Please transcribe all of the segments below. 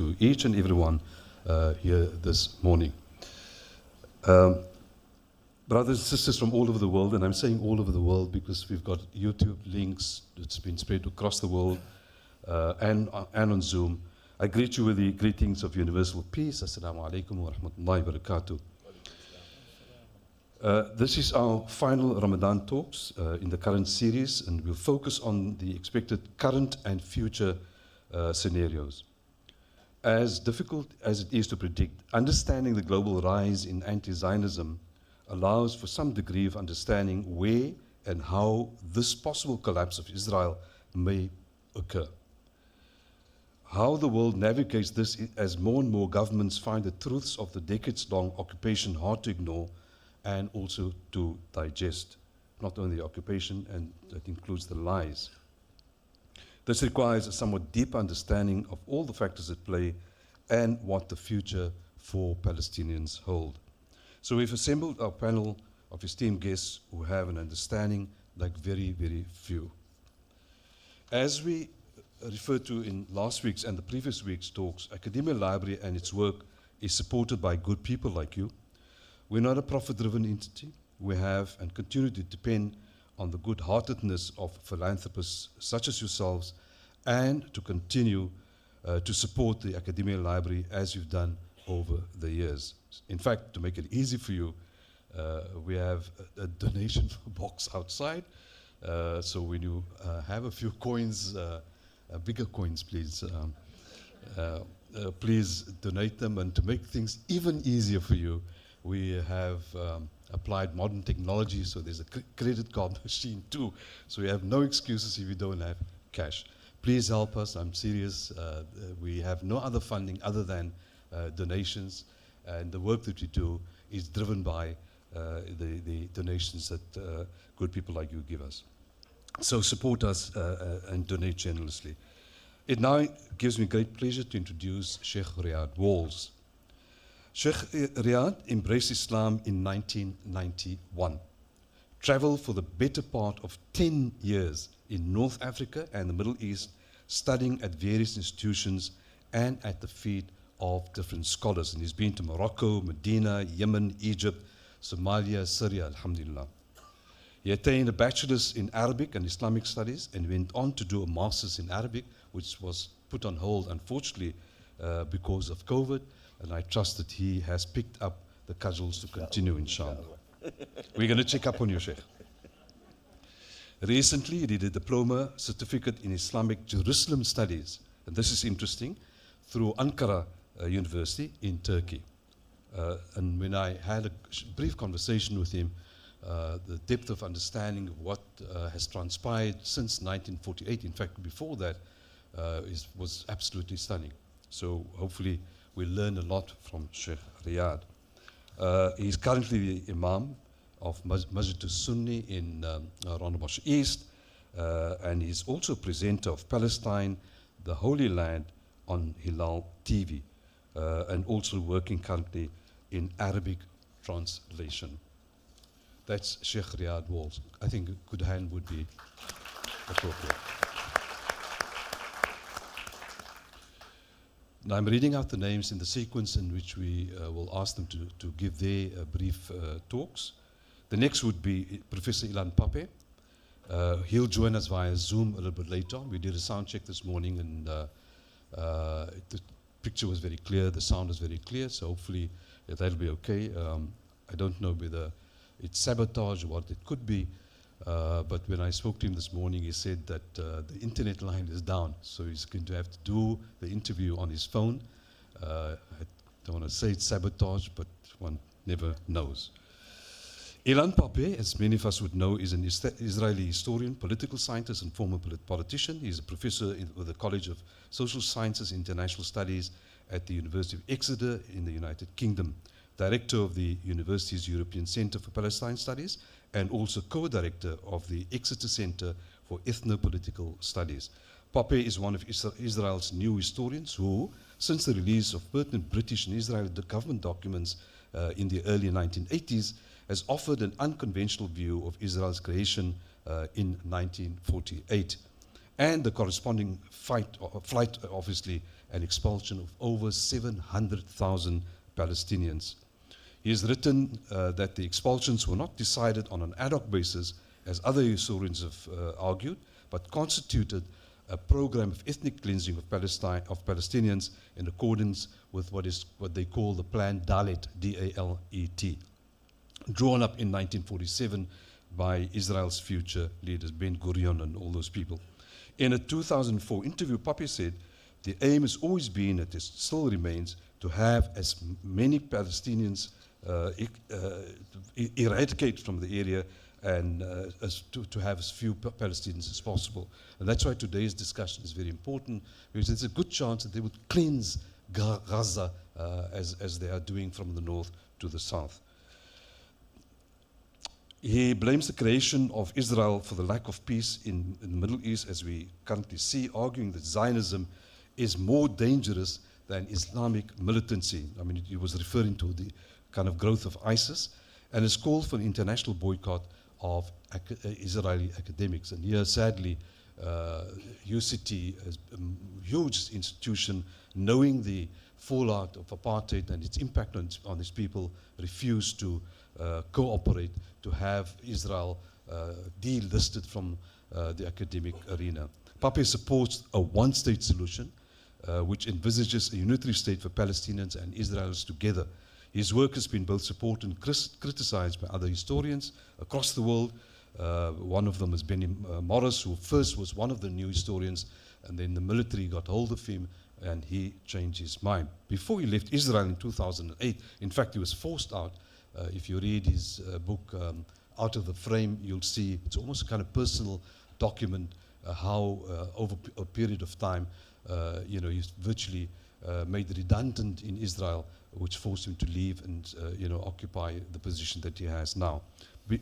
to each and everyone here this morning. Brothers and sisters from all over the world, and I'm saying all over the world because we've got YouTube links that's been spread across the world and on Zoom. I greet you with the greetings of universal peace. Assalamu alaikum wa rahmatullahi wa barakatuh. This is our final Ramadan talks in the current series, and we'll focus on the expected current and future scenarios. As difficult as it is to predict, understanding the global rise in anti-Zionism allows for some degree of understanding where and how this possible collapse of Israel may occur. How the world navigates this as more and more governments find the truths of the decades-long occupation hard to ignore and also to digest. Not only the occupation, and that includes the lies. This requires a somewhat deep understanding of all the factors at play and what the future for Palestinians hold. So we've assembled our panel of esteemed guests who have an understanding like very, very few. As we referred to in last week's and the previous week's talks, Academia Library and its work is supported by good people like you. We're not a profit-driven entity. We have and continue to depend on the good-heartedness of philanthropists such as yourselves, and to continue to support the Academia Library as you've done over the years. In fact, to make it easy for you, we have a donation box outside. So when you have a few coins, bigger coins, please, please donate them. And to make things even easier for you, we have applied modern technology, so there's a credit card machine too. So we have no excuses if you don't have cash. Please help us, I'm serious. We have no other funding other than donations, and the work that we do is driven by the donations that good people like you give us. So support us and donate generously. It now gives me great pleasure to introduce Sheikh Riyad Walls. Sheikh Riyad embraced Islam in 1991, traveled for the better part of 10 years in North Africa and the Middle East, studying at various institutions and at the feet of different scholars. And he's been to Morocco, Medina, Yemen, Egypt, Somalia, Syria, alhamdulillah. He attained a bachelor's in Arabic and Islamic studies and went on to do a master's in Arabic, which was put on hold, unfortunately, because of COVID. And I trust that he has picked up the cudgels to continue, inshallah. We're going to check up on you, Sheikh. Recently, he did a diploma certificate in Islamic Jerusalem Studies, and this is interesting, through Ankara University in Turkey. And when I had a brief conversation with him, the depth of understanding of what has transpired since 1948, in fact, before that, was absolutely stunning. So hopefully we'll learn a lot from Sheikh Riyad. He's currently the Imam of Masjid al-Sunni in Rondebosch East, and he's also presenter of Palestine, the Holy Land, on Hilal TV, and also working currently in Arabic translation. That's Sheikh Riyad Walls. I think a good hand would be appropriate. Now I'm reading out the names in the sequence in which we will ask them to give their brief talks. The next would be Professor Elan Pape. He'll join us via Zoom a little bit later on. We did a sound check this morning, and the picture was very clear, the sound was very clear, so hopefully that'll be okay. I don't know whether it's sabotage or what it could be, but when I spoke to him this morning, he said that the internet line is down, so he's going to have to do the interview on his phone. I don't want to say it's sabotage, but one never knows. Elan Pape, as many of us would know, is an Israeli historian, political scientist, and former politician. He's a professor with the College of Social Sciences and International Studies at the University of Exeter in the United Kingdom, director of the university's European Center for Palestine Studies, and also co-director of the Exeter Center for Ethno-Political Studies. Pape is one of Israel's new historians who, since the release of pertinent British and Israeli government documents in the early 1980s, has offered an unconventional view of Israel's creation in 1948, and the corresponding flight, obviously, and expulsion of over 700,000 Palestinians. He has written that the expulsions were not decided on an ad hoc basis, as other historians have argued, but constituted a program of ethnic cleansing of Palestinians in accordance with what they call the Plan Dalet, D-A-L-E-T, drawn up in 1947 by Israel's future leaders, Ben Gurion and all those people. In a 2004 interview, Pape said, the aim has always been, and it still remains, to have as many Palestinians eradicated from the area and to have as few Palestinians as possible. And that's why today's discussion is very important, because there's a good chance that they would cleanse Gaza as they are doing from the north to the south. He blames the creation of Israel for the lack of peace in the Middle East, as we currently see, arguing that Zionism is more dangerous than Islamic militancy. I mean, he was referring to the kind of growth of ISIS, and has called for an international boycott of Israeli academics. And here, sadly, UCT, is a huge institution, knowing the fallout of apartheid and its impact on its people, refused to cooperate to have Israel delisted from the academic arena. Pape supports a one-state solution, which envisages a unitary state for Palestinians and Israelis together. His work has been both supported and criticized by other historians across the world. One of them is Benny Morris, who first was one of the new historians, and then the military got hold of him and he changed his mind. Before he left Israel in 2008, in fact, he was forced out. If you read his book, Out of the Frame, you'll see it's almost a kind of personal document how over a period of time, he's virtually made redundant in Israel, which forced him to leave and occupy the position that he has now.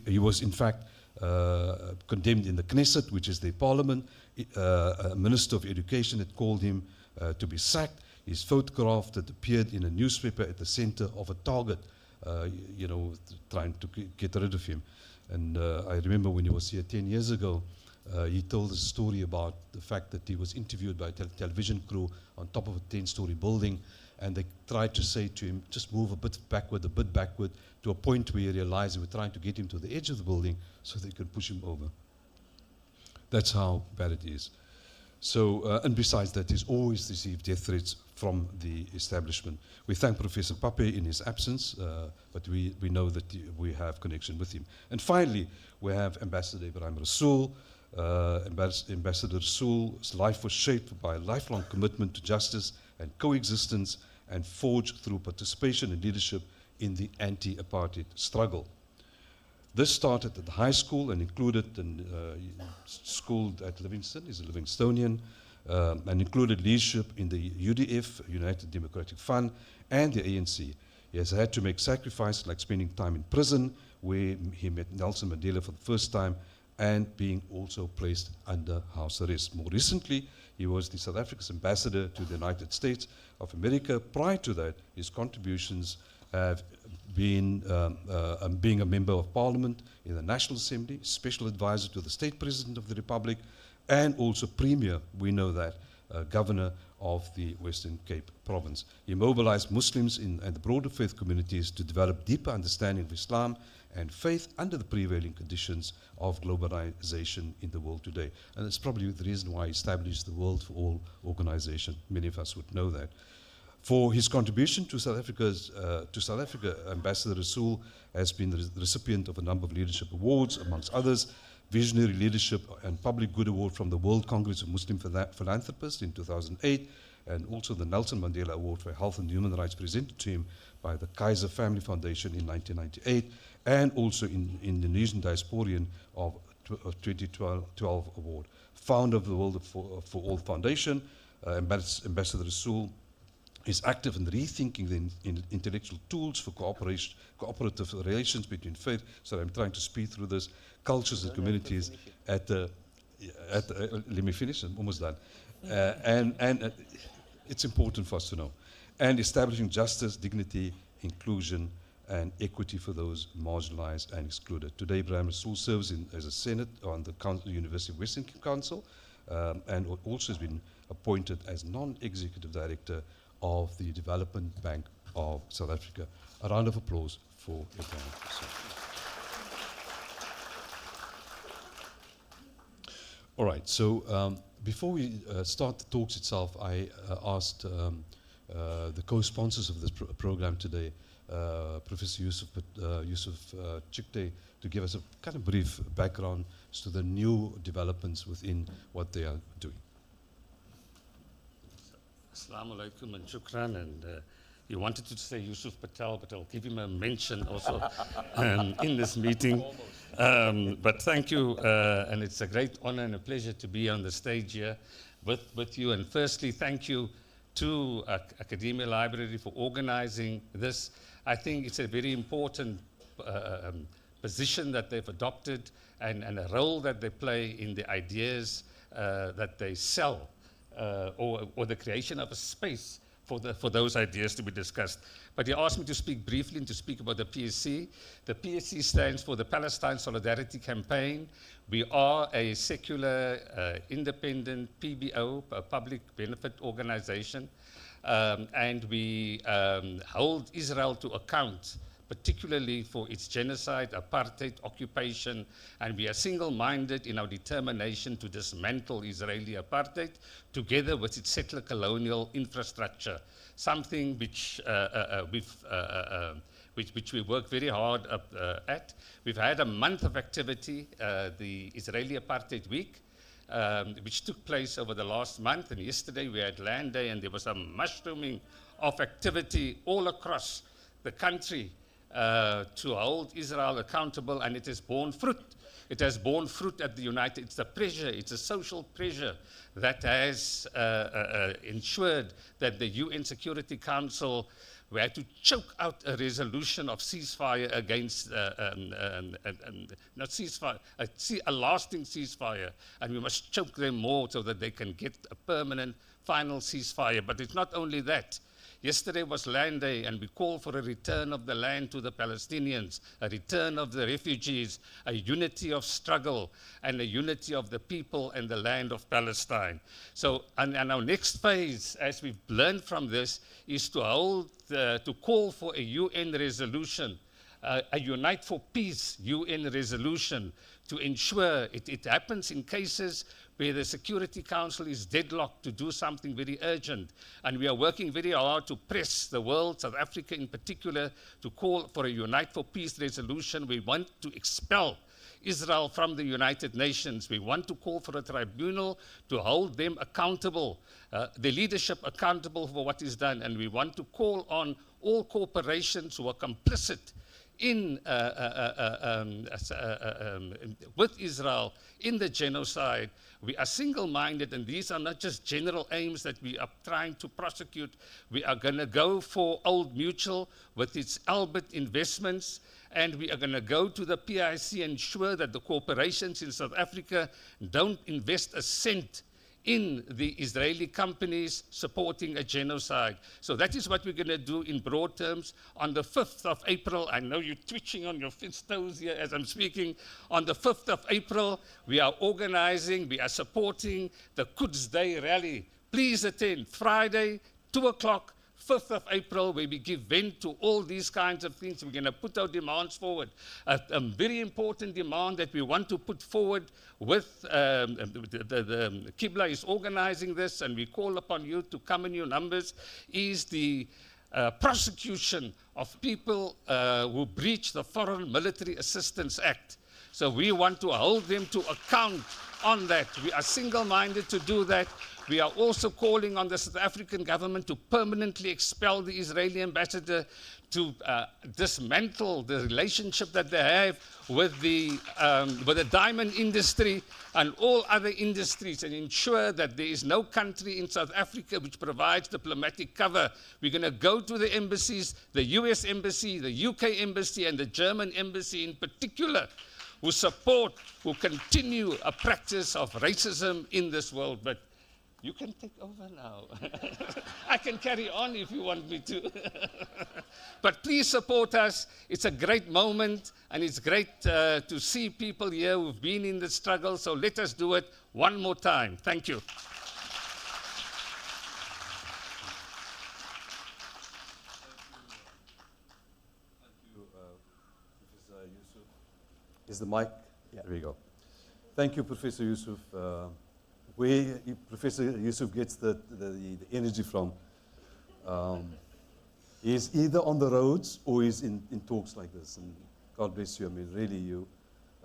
He was in fact condemned in the Knesset, which is the parliament. A minister of education had called him to be sacked. His photograph that appeared in a newspaper at the center of a target, trying to get rid of him. And I remember when he was here 10 years ago, he told a story about the fact that he was interviewed by a television crew on top of a 10-story building, and they tried to say to him, just move a bit backward, to a point where he realized they were trying to get him to the edge of the building so they could push him over. That's how bad it is. So, and besides that, he's always received death threats from the establishment. We thank Professor Pape in his absence, but we know that we have connection with him. And finally, we have Ambassador Ibrahim Rasool. Ambassador Rasool's life was shaped by a lifelong commitment to justice and coexistence, and forged through participation and leadership in the anti-apartheid struggle. This started at the high school and included, schooled at Livingston, he's a Livingstonian, and included leadership in the UDF, United Democratic Front, and the ANC. He has had to make sacrifices like spending time in prison, where he met Nelson Mandela for the first time, and being also placed under house arrest. More recently, he was the South Africa's ambassador to the United States of America. Prior to that, his contributions have been being a member of parliament in the National Assembly, special advisor to the state president of the Republic, and also premier, we know that, governor of the Western Cape province. He mobilized Muslims and the broader faith communities to develop deeper understanding of Islam and faith under the prevailing conditions of globalization in the world today. And that's probably the reason why he established the World for All organization. Many of us would know that. For his contribution to South Africa, Ambassador Rasool has been the recipient of a number of leadership awards, amongst others, Visionary Leadership and Public Good Award from the World Congress of Muslim Philanthropists in 2008, and also the Nelson Mandela Award for Health and Human Rights presented to him by the Kaiser Family Foundation in 1998, and also in Indonesian Diasporian of 2012 award. Founder of the World for All Foundation, Ambassador Rasool is active in rethinking the intellectual tools for cooperative relations between faith. So I'm trying to speed through this, cultures and communities let me finish, I'm almost done. And it's important for us to know. And establishing justice, dignity, inclusion, and equity for those marginalized and excluded. Today, Ibrahim Rasool serves as a Senate on the University of Western Council, and also has been appointed as non-executive director of the Development Bank of South Africa. A round of applause for Elan. All right, so before we start the talks itself, I asked the co-sponsors of this program today, Professor Yusuf Chikte, to give us a kind of brief background as to the new developments within what they are doing. Assalamu alaikum and shukran. And he wanted to say Yusuf Patel, but I'll give him a mention also in this meeting. But thank you, and it's a great honor and a pleasure to be on the stage here with you. And firstly, thank you to Academia Library for organizing this. I think it's a very important position that they've adopted and a role that they play in the ideas that they sell or the creation of a space for those ideas to be discussed. But he asked me to speak briefly and to speak about the PSC. The PSC stands for the Palestine Solidarity Campaign. We are a secular, independent PBO, a public benefit organization, and we hold Israel to account, particularly for its genocide, apartheid, occupation, and we are single-minded in our determination to dismantle Israeli apartheid together with its settler colonial infrastructure, something which we work very hard at. We've had a month of activity, the Israeli Apartheid Week, which took place over the last month, and yesterday we had Land Day, and there was a mushrooming of activity all across the country to hold Israel accountable, and it has borne fruit. It has borne fruit at the United. It's a pressure. It's a social pressure that has ensured that the UN Security Council had to choke out a resolution of ceasefire against, not ceasefire, a lasting ceasefire, and we must choke them more so that they can get a permanent final ceasefire. But it's not only that. Yesterday was Land Day, and we called for a return of the land to the Palestinians, a return of the refugees, a unity of struggle, and a unity of the people and the land of Palestine. So, and our next phase, as we've learned from this, is to call for a UN resolution, a Unite for Peace UN resolution, to ensure it happens in cases where the Security Council is deadlocked to do something very urgent. And we are working very hard to press the world, South Africa in particular, to call for a Unite for Peace resolution. We want to expel Israel from the United Nations. We want to call for a tribunal to hold them accountable, the leadership accountable for what is done. And we want to call on all corporations who are complicit with Israel in the genocide. We are single-minded, and these are not just general aims that we are trying to prosecute. We are going to go for Old Mutual with its Albert investments, and we are going to go to the PIC and ensure that the corporations in South Africa don't invest a cent in the Israeli companies supporting a genocide. So that is what we're going to do in broad terms. On the 5th of April, I know you're twitching on your toes here as I'm speaking. On the 5th of April, we are organizing, we are supporting the Quds Day rally. Please attend Friday, 2 o'clock, 5th of April, where we give vent to all these kinds of things. We're going to put our demands forward. A very important demand that we want to put forward with the Qibla is organizing this, and we call upon you to come in your numbers, is the prosecution of people who breach the Foreign Military Assistance Act. So we want to hold them to account on that. We are single-minded to do that. We are also calling on the South African government to permanently expel the Israeli ambassador, to dismantle the relationship that they have with the diamond industry and all other industries, and ensure that there is no country in South Africa which provides diplomatic cover. We're going to go to the embassies, the US Embassy, the UK Embassy, and the German Embassy in particular, who continue a practice of racism in this world. But you can take over now. I can carry on if you want me to. But please support us. It's a great moment, and it's great to see people here who've been in the struggle. So let us do it one more time. Thank you. Yusuf. Is the mic? Yeah. There we go. Thank you, Professor Yusuf. Where Professor Yusuf gets the energy from, he's either on the roads or he's in talks like this. And God bless you. I mean, really, you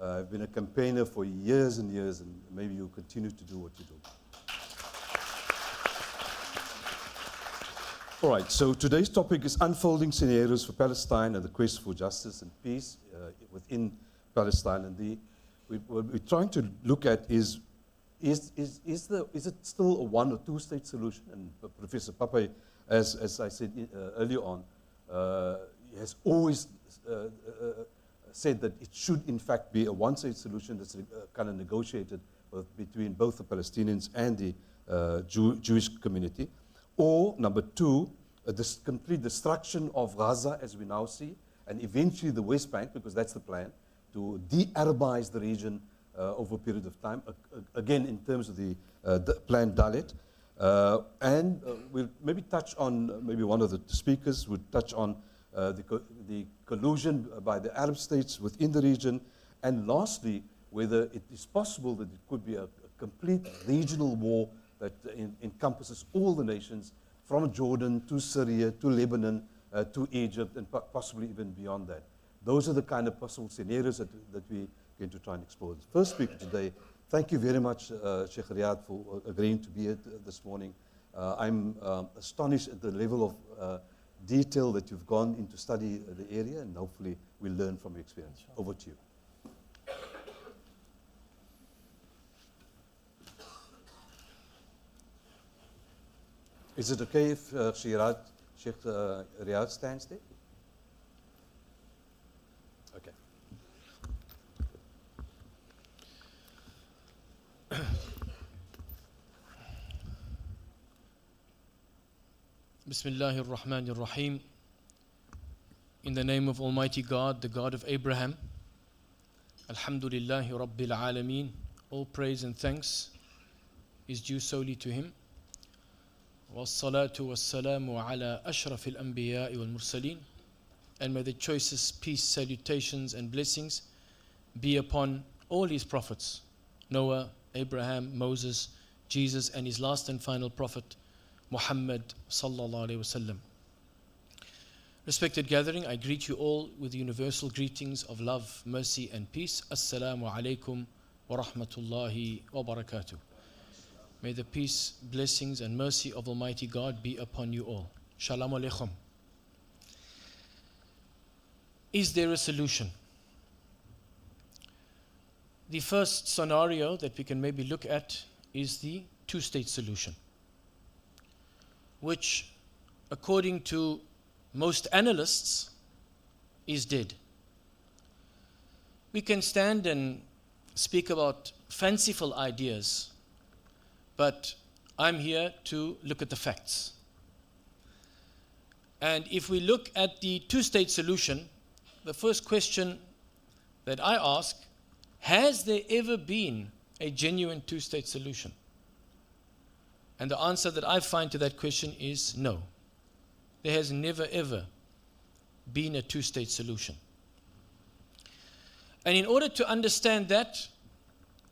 have been a campaigner for years and years, and maybe you'll continue to do what you do. All right, so today's topic is unfolding scenarios for Palestine and the quest for justice and peace within Palestine. And what we're trying to look at is it still a one or two state solution? And Professor Pape, as I said earlier on, has always said that it should in fact be a one state solution that's kind of negotiated between both the Palestinians and the Jewish community. Or, number two, this complete destruction of Gaza as we now see, and eventually the West Bank, because that's the plan, to de-Arabize the region over a period of time, again in terms of the planned Dalit. And we'll maybe touch on, maybe one of the speakers would touch on the collusion by the Arab states within the region, and lastly, whether it is possible that it could be a complete regional war that encompasses all the nations from Jordan to Syria to Lebanon to Egypt and possibly even beyond that. Those are the kind of possible scenarios that we're going to try and explore. The first speaker today, thank you very much, Sheikh Riyad, for agreeing to be here this morning. I'm astonished at the level of detail that you've gone into study the area, and hopefully we'll learn from your experience. Over to you. Is it okay if Sheikh Riyad stands there? Okay. Bismillahir Rahmanir Rahim. In the name of Almighty God, the God of Abraham. Alhamdulillahi Rabbil Alameen. All praise and thanks is due solely to Him. Wassalatu wassalamu ala ashrafil anbiya'i wal mursaleen. And may the choicest peace, salutations and blessings be upon all His prophets, Noah, Abraham, Moses, Jesus, and His last and final prophet, Muhammad sallallahu alayhi wasallam. Respected gathering, I greet you all with the universal greetings of love, mercy and peace. Assalamu alaikum wa rahmatullahi wa barakatuh. May the peace, blessings and mercy of Almighty God be upon you all. Shalom alaikum. Is there a solution? The first scenario that we can maybe look at is the two-state solution, which, according to most analysts, is dead. We can stand and speak about fanciful ideas, but I'm here to look at the facts. And if we look at the two-state solution, the first question that I ask, has there ever been a genuine two-state solution? And the answer that I find to that question is no. There has never ever been a two-state solution. And in order to understand that,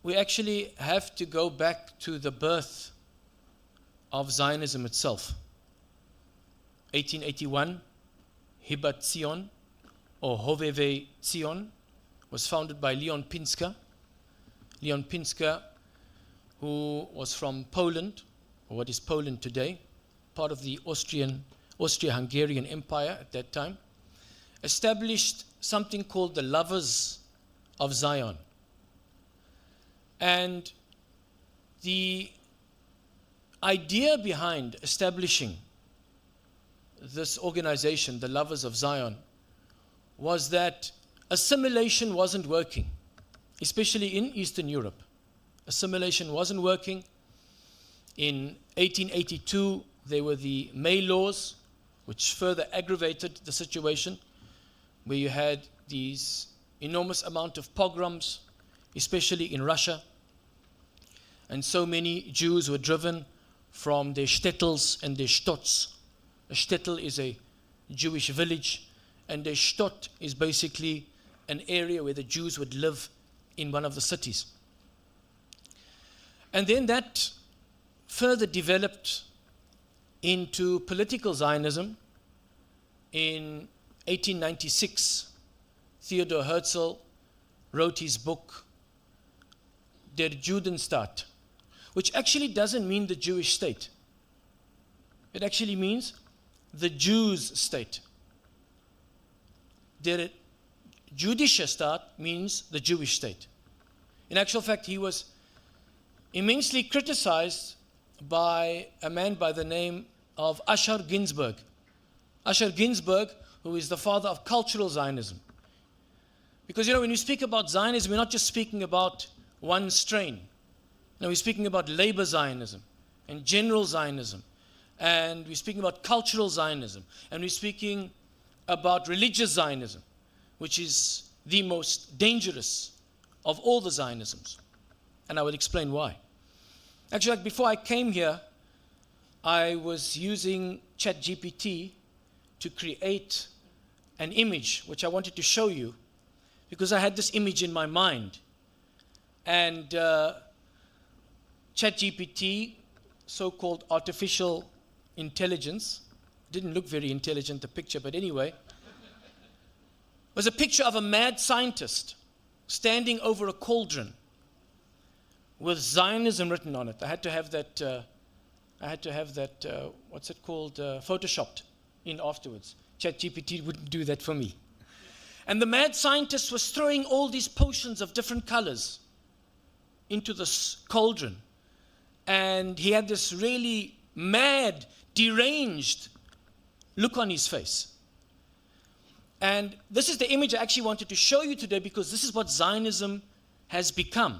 we actually have to go back to the birth of Zionism itself. 1881, Hibat Zion, or Hoveve Zion, was founded by Leon Pinska. Leon Pinska, who was from Poland, or what is Poland today, part of the Austro-Hungarian Empire at that time, established something called the Lovers of Zion. And the idea behind establishing this organization, the Lovers of Zion, was that assimilation wasn't working, especially in Eastern Europe. Assimilation wasn't working. In 1882, there were the May Laws, which further aggravated the situation, where you had these enormous amount of pogroms, especially in Russia. And so many Jews were driven from their shtetls and their shtots. A shtetl is a Jewish village, and a shtot is basically an area where the Jews would live in one of the cities. And then that further developed into political Zionism. In 1896, Theodor Herzl wrote his book, Der Judenstaat, which actually doesn't mean the Jewish state. It actually means the Jews' state. Der Jüdische Staat means the Jewish state. In actual fact, he was immensely criticized by a man by the name of Asher Ginsburg. Asher Ginsburg, who is the father of cultural Zionism. Because, when we speak about Zionism, we're not just speaking about one strain. We're speaking about labor Zionism and general Zionism. And we're speaking about cultural Zionism. And we're speaking about religious Zionism, which is the most dangerous of all the Zionisms. And I will explain why. Actually, before I came here, I was using ChatGPT to create an image, which I wanted to show you, because I had this image in my mind. And ChatGPT, so-called artificial intelligence, didn't look very intelligent, the picture, but anyway, was a picture of a mad scientist standing over a cauldron with Zionism written on it. I had to have that, what's it called, photoshopped in afterwards. ChatGPT wouldn't do that for me. And the mad scientist was throwing all these potions of different colors into this cauldron. And he had this really mad, deranged look on his face. And this is the image I actually wanted to show you today, because this is what Zionism has become.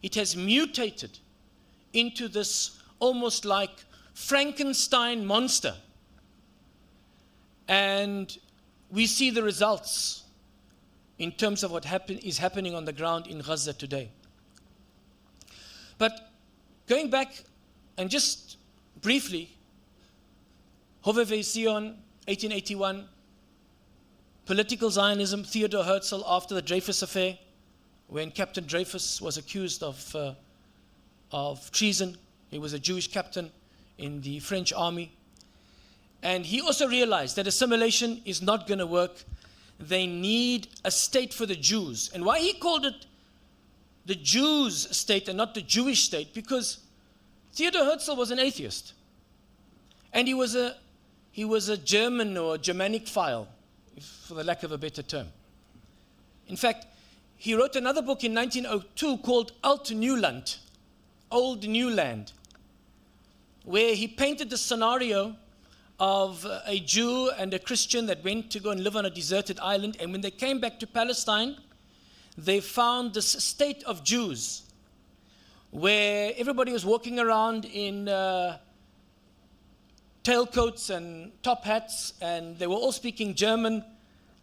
It has mutated into this almost like Frankenstein monster. And we see the results in terms of what is happening on the ground in Gaza today. But going back and just briefly, Hovevei Zion, 1881, political Zionism, Theodor Herzl after the Dreyfus affair, when Captain Dreyfus was accused of treason. He was a Jewish captain in the French army. And he also realized that assimilation is not going to work. They need a state for the Jews. And why he called it the Jews' state and not the Jewish state? Because Theodor Herzl was an atheist. And he was a German or Germanic file, for the lack of a better term. In fact, he wrote another book in 1902 called Alt Nieuwland, Old New Land, where he painted the scenario of a Jew and a Christian that went to go and live on a deserted island. And when they came back to Palestine, they found this state of Jews where everybody was walking around in tailcoats and top hats, and they were all speaking German,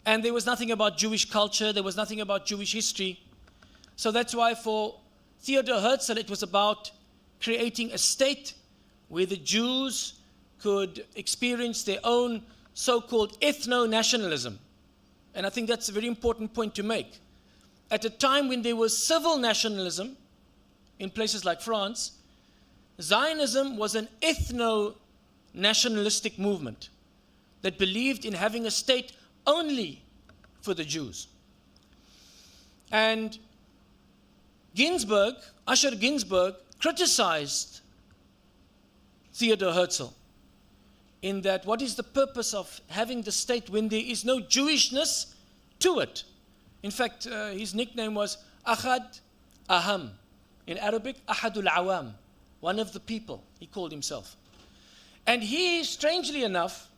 and there was nothing about Jewish culture, there was nothing about Jewish history. So that's why for Theodor Herzl it was about creating a state where the Jews could experience their own so-called ethno-nationalism. And I think that's a very important point to make. At a time when there was civil nationalism in places like France, Zionism was an ethno-nationalistic movement that believed in having a state only for the Jews. And Asher Ginsburg, criticized Theodor Herzl in that what is the purpose of having the state when there is no Jewishness to it? In fact, his nickname was Ahad Aham. In Arabic, Ahadul Awam, one of the people, he called himself. And he, strangely enough,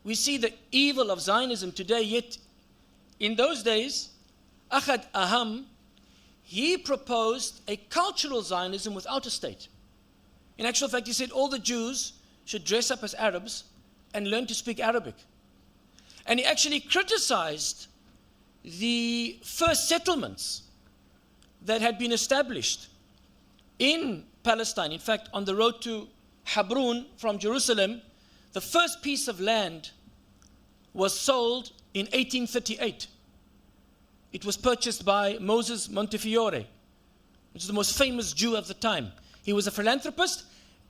we see the evil of Zionism today, yet in those days, Ahad Aham, he proposed a cultural Zionism without a state. In actual fact, he said all the Jews should dress up as Arabs and learn to speak Arabic. And he actually criticized the first settlements that had been established in Palestine. In fact, on the road to Hebron from Jerusalem, the first piece of land was sold in 1838. it was purchased by Moses Montefiore, which is the most famous Jew of the time. He was a philanthropist,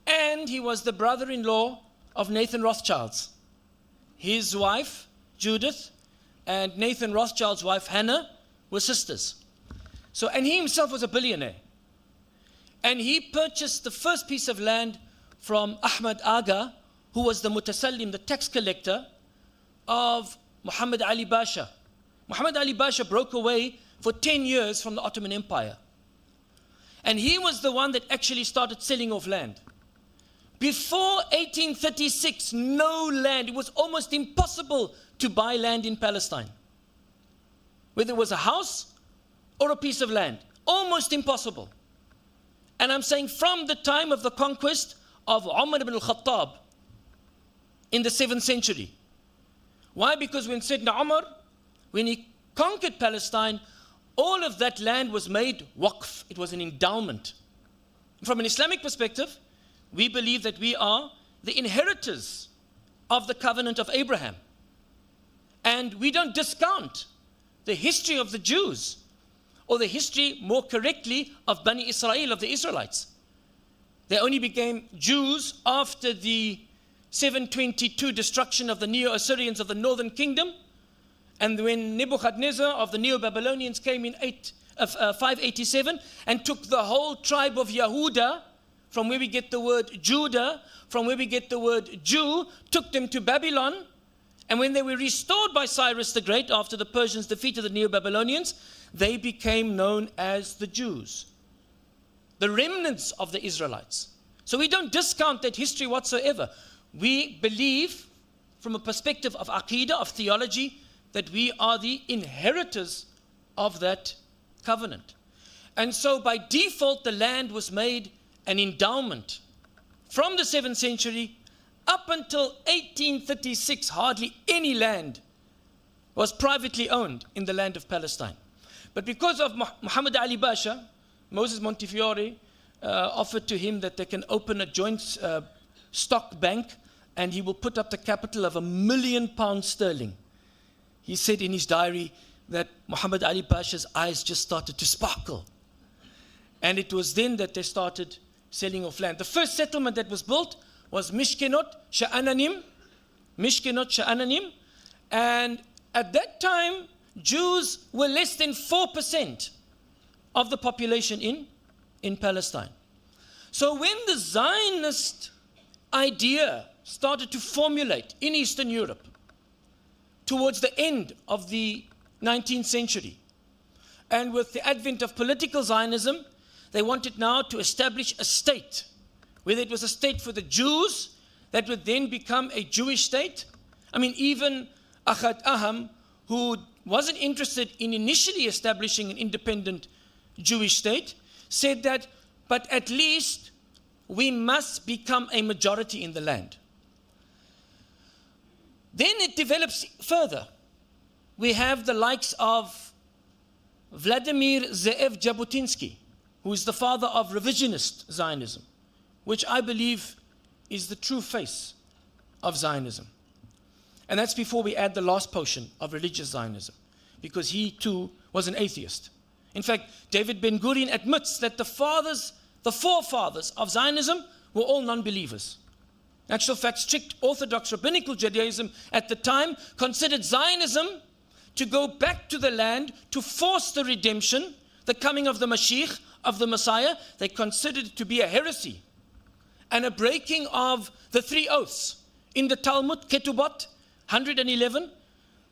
and he was the brother-in-law of Nathan Rothschild's. His wife, Judith, and Nathan Rothschild's wife, Hannah, were sisters. So, and he himself was a billionaire. And he purchased the first piece of land from Ahmad Aga, who was the mutasallim, the tax collector of Muhammad Ali Pasha. Muhammad Ali Pasha broke away for 10 years from the Ottoman Empire. And he was the one that actually started selling off land. Before 1836, no land. It was almost impossible to buy land in Palestine. Whether it was a house or a piece of land. Almost impossible. And I'm saying from the time of the conquest of Umar ibn al-Khattab in the 7th century. Why? Because when Sayyidina Umar, when he conquered Palestine, all of that land was made waqf. It was an endowment. From an Islamic perspective, we believe that we are the inheritors of the covenant of Abraham. And we don't discount the history of the Jews, or the history, more correctly, of Bani Israel, of the Israelites. They only became Jews after the 722 destruction of the Neo-Assyrians of the northern kingdom, and when Nebuchadnezzar of the Neo-Babylonians came in 587 and took the whole tribe of Yehuda, from where we get the word Judah, from where we get the word Jew, took them to Babylon. And when they were restored by Cyrus the Great, after the Persians defeated the Neo-Babylonians, they became known as the Jews, the remnants of the Israelites. So we don't discount that history whatsoever. We believe, from a perspective of Aqidah, of theology, that we are the inheritors of that covenant. And so by default, the land was made an endowment. From the 7th century up until 1836, hardly any land was privately owned in the land of Palestine. But because of Muhammad Ali Pasha, Moses Montefiore offered to him that they can open a joint stock bank, and he will put up the capital of £1 million sterling. He said in his diary that Muhammad Ali Pasha's eyes just started to sparkle. And it was then that they started selling off land. The first settlement that was built was Mishkenot Sha'ananim. Mishkenot Sha'ananim. And at that time, Jews were less than 4% of the population in Palestine. So when the Zionist idea started to formulate in Eastern Europe towards the end of the 19th century, and with the advent of political Zionism, they wanted now to establish a state, whether it was a state for the Jews that would then become a Jewish state. I mean, even Ahad Aham, who wasn't interested in initially establishing an independent Jewish state, said that, but at least we must become a majority in the land. Then it develops further. We have the likes of Vladimir Ze'ev Jabotinsky, who is the father of revisionist Zionism, which I believe is the true face of Zionism. And that's before we add the last portion of religious Zionism, because he too was an atheist. In fact, David Ben-Gurion admits that the forefathers of Zionism were all non-believers. In actual fact, strict Orthodox rabbinical Judaism at the time considered Zionism to go back to the land to force the redemption, the coming of the Mashiach, of the Messiah. They considered it to be a heresy and a breaking of the 3 oaths. In the Talmud, Ketubot 111,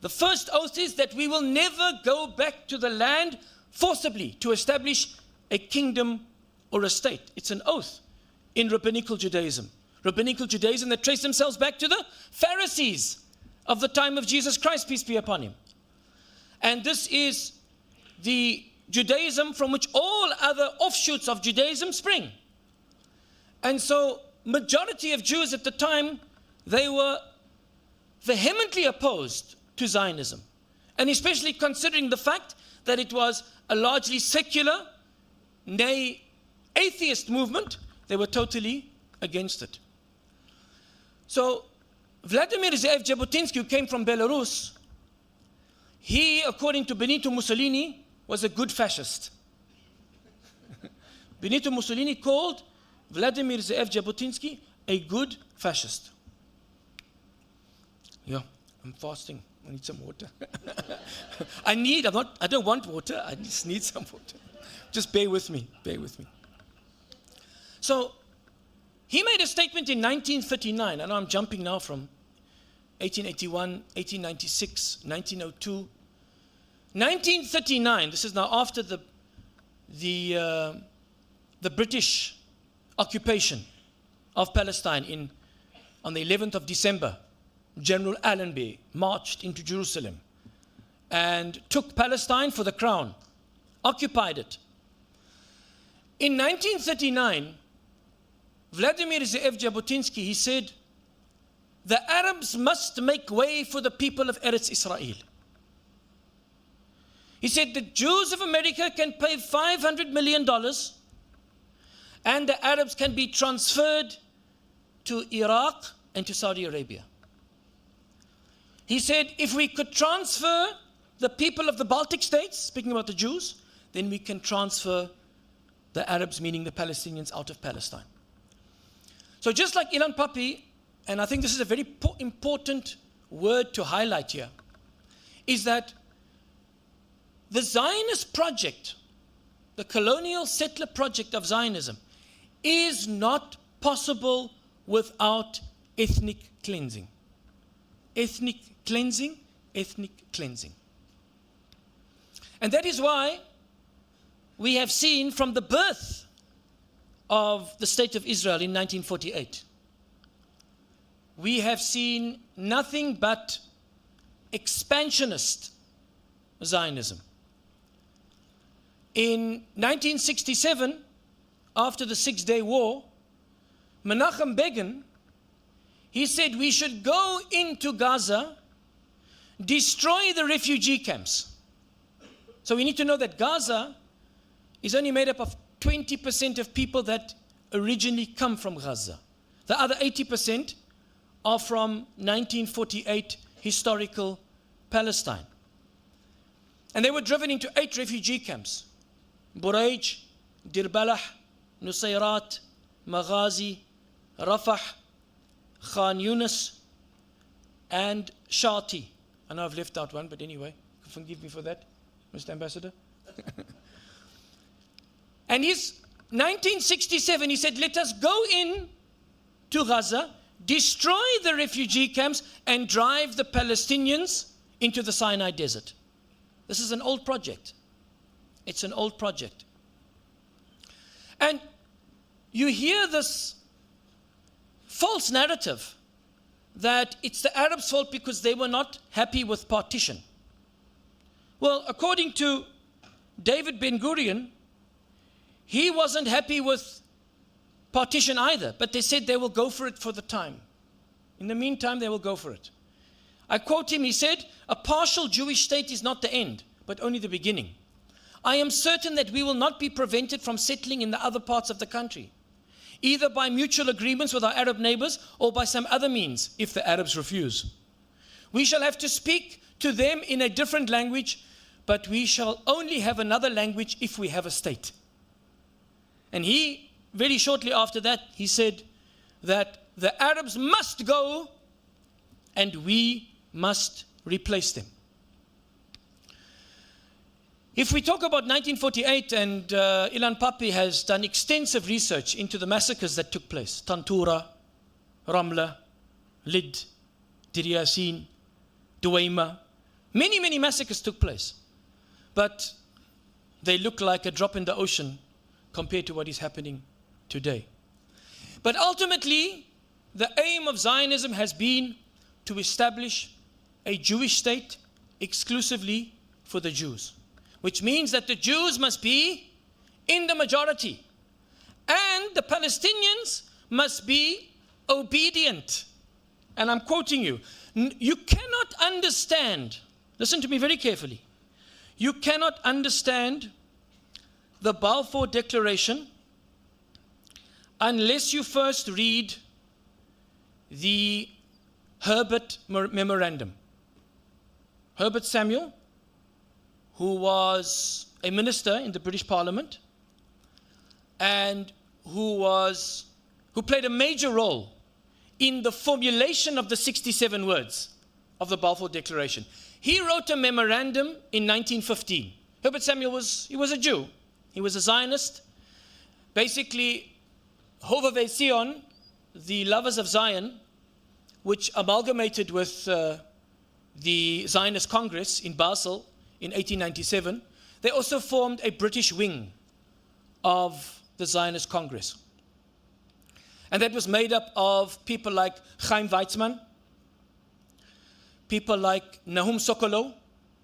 the first oath is that we will never go back to the land forcibly to establish a kingdom or a state. It's an oath in rabbinical Judaism. Rabbinical Judaism that trace themselves back to the Pharisees of the time of Jesus Christ, peace be upon him. And this is the Judaism from which all other offshoots of Judaism spring. And so, majority of Jews at the time, they were vehemently opposed to Zionism. And especially considering the fact that it was a largely secular, nay, atheist movement, they were totally against it. So, Vladimir Ze'ev Jabotinsky, who came from Belarus, he, according to Benito Mussolini, was a good fascist. Benito Mussolini called Vladimir Zeev Jabotinsky a good fascist. Yeah, I'm fasting. I need some water. I don't want water. I just need some water. Just bear with me. Bear with me. So, he made a statement in 1939, and I'm jumping now from 1881, 1896, 1902. 1939, this is now after the British occupation of Palestine on the 11th of December. General Allenby marched into Jerusalem and took Palestine for the crown, occupied it. In 1939, Vladimir Zeev Jabotinsky, he said, the Arabs must make way for the people of Eretz Israel. He said the Jews of America can pay $500 million and the Arabs can be transferred to Iraq and to Saudi Arabia. He said if we could transfer the people of the Baltic states, speaking about the Jews, then we can transfer the Arabs, meaning the Palestinians, out of Palestine. So just like Elan Pape, and I think this is a very important word to highlight here, is that the Zionist project, the colonial settler project of Zionism, is not possible without ethnic cleansing. Ethnic cleansing, ethnic cleansing. And that is why we have seen from the birth of the State of Israel in 1948, we have seen nothing but expansionist Zionism. In 1967, after the Six-Day War, Menachem Begin, he said we should go into Gaza, destroy the refugee camps. So we need to know that Gaza is only made up of 20% of people that originally come from Gaza. The other 80% are from 1948 historical Palestine. And they were driven into 8 refugee camps: Buraij, Dir Balah, Nusayrat, Maghazi, Rafah, Khan Yunis, and Shati. I know I've left out one, but anyway, forgive me for that, Mr. Ambassador. And his 1967, he said, let us go in to Gaza, destroy the refugee camps, and drive the Palestinians into the Sinai desert. This is an old project. It's an old project. And you hear this false narrative that it's the Arabs' fault because they were not happy with partition. Well, according to David Ben-Gurion, he wasn't happy with partition either, but they said they will go for it for the time. In the meantime, they will go for it. I quote him, he said, a partial Jewish state is not the end, but only the beginning. I am certain that we will not be prevented from settling in the other parts of the country, either by mutual agreements with our Arab neighbors or by some other means, if the Arabs refuse. We shall have to speak to them in a different language, but we shall only have another language if we have a state. And he, very shortly after that, he said that the Arabs must go and we must replace them. If we talk about 1948, and Elan Pape has done extensive research into the massacres that took place, Tantura, Ramla, Lid, Dir Yassin, Duwaima, many massacres took place. But they look like a drop in the ocean compared to what is happening today. But ultimately, the aim of Zionism has been to establish a Jewish state exclusively for the Jews, which means that the Jews must be in the majority and the Palestinians must be obedient. And I'm quoting you. You cannot understand, listen to me very carefully, you cannot understand the Balfour Declaration unless you first read the Herbert Memorandum. Herbert Samuel who was a minister in the British Parliament and who played a major role in the formulation of the 67 words of the Balfour Declaration. He wrote a memorandum in 1915. Herbert Samuel was a Jew. He was a Zionist. Basically, Hovevei Zion, the Lovers of Zion, which amalgamated with the Zionist Congress in Basel in 1897, they also formed a British wing of the Zionist Congress. And that was made up of people like Chaim Weizmann, people like Nahum Sokolow.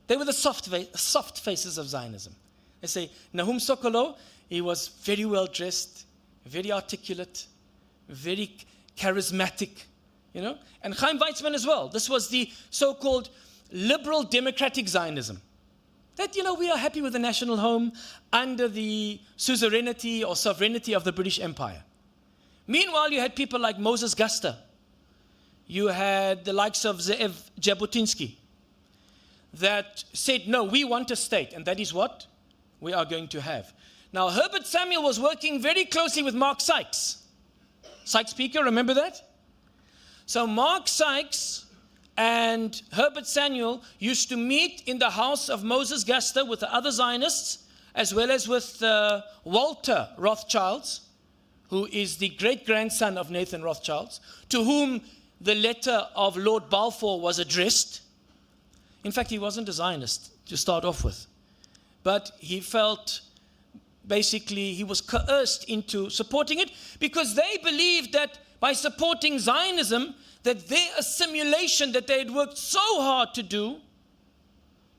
They were the soft faces of Zionism. They say Nahum Sokolow, he was very well dressed, very articulate, very charismatic, and Chaim Weizmann as well. This was the so-called liberal democratic Zionism. That, we are happy with the national home under the suzerainty or sovereignty of the British Empire. Meanwhile, you had people like Moses Guster. You had the likes of Ze'ev Jabotinsky that said, no, we want a state, and that is what we are going to have. Now, Herbert Samuel was working very closely with Mark Sykes. Sykes-Picot, remember that? So Mark Sykes and Herbert Samuel used to meet in the house of Moses Guster with the other Zionists, as well as with Walter Rothschild, who is the great-grandson of Nathan Rothschild, to whom the letter of Lord Balfour was addressed. In fact, he wasn't a Zionist to start off with, but he felt basically he was coerced into supporting it because they believed that by supporting Zionism, that their assimilation that they had worked so hard to do,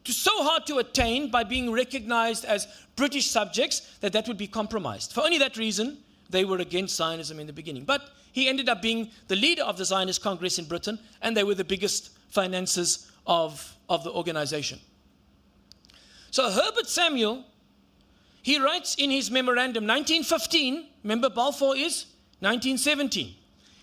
so hard to attain by being recognized as British subjects, that would be compromised. For only that reason, they were against Zionism in the beginning. But he ended up being the leader of the Zionist Congress in Britain, and they were the biggest financiers of the organization. So Herbert Samuel, he writes in his memorandum, 1915, remember Balfour is 1917.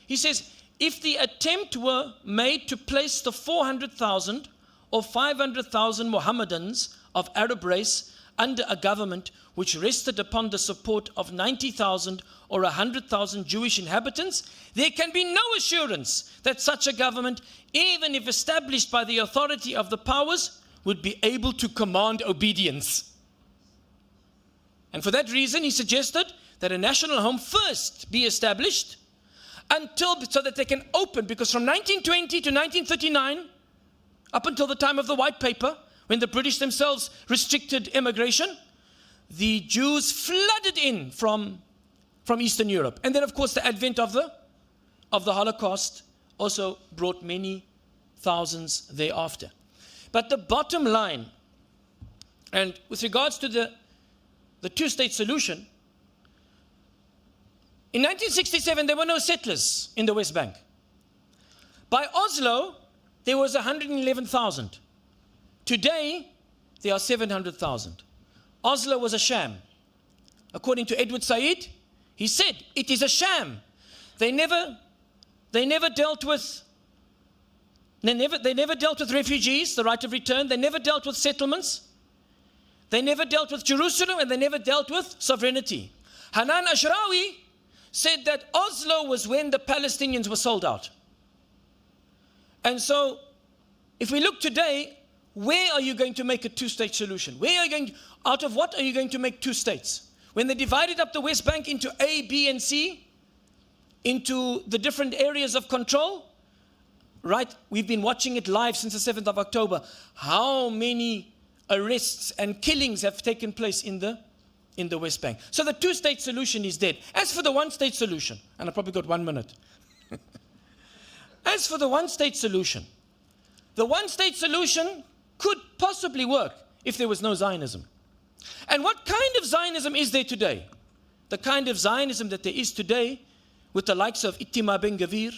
He says, if the attempt were made to place the 400,000 or 500,000 Mohammedans of Arab race under a government which rested upon the support of 90,000 or 100,000 Jewish inhabitants, there can be no assurance that such a government, even if established by the authority of the powers, would be able to command obedience. And for that reason, he suggested that a national home first be established so that they can open, because from 1920 to 1939, up until the time of the White Paper, when the British themselves restricted immigration, the Jews flooded in from Eastern Europe. And then, of course, the advent of the Holocaust also brought many thousands thereafter. But the bottom line, and with regards to the two-state solution, in 1967, there were no settlers in the West Bank. By Oslo, there was 111,000. Today, there are 700,000. Oslo was a sham. According to Edward Said, he said, it is a sham. They never dealt with refugees, the right of return. They never dealt with settlements. They never dealt with Jerusalem, and they never dealt with sovereignty. Hanan Ashrawi said that Oslo was when the Palestinians were sold out. And so, if we look today, where are you going to make a two-state solution? Out of what are you going to make two states? When they divided up the West Bank into A, B, and C, into the different areas of control, right? We've been watching it live since the 7th of October. How many arrests and killings have taken place in the West Bank? So the two-state solution is dead. As for the one-state solution, and I probably got 1 minute. As for the one-state solution could possibly work if there was no Zionism. And what kind of Zionism is there today? The kind of Zionism that there is today, with the likes of Itamar Ben-Gvir,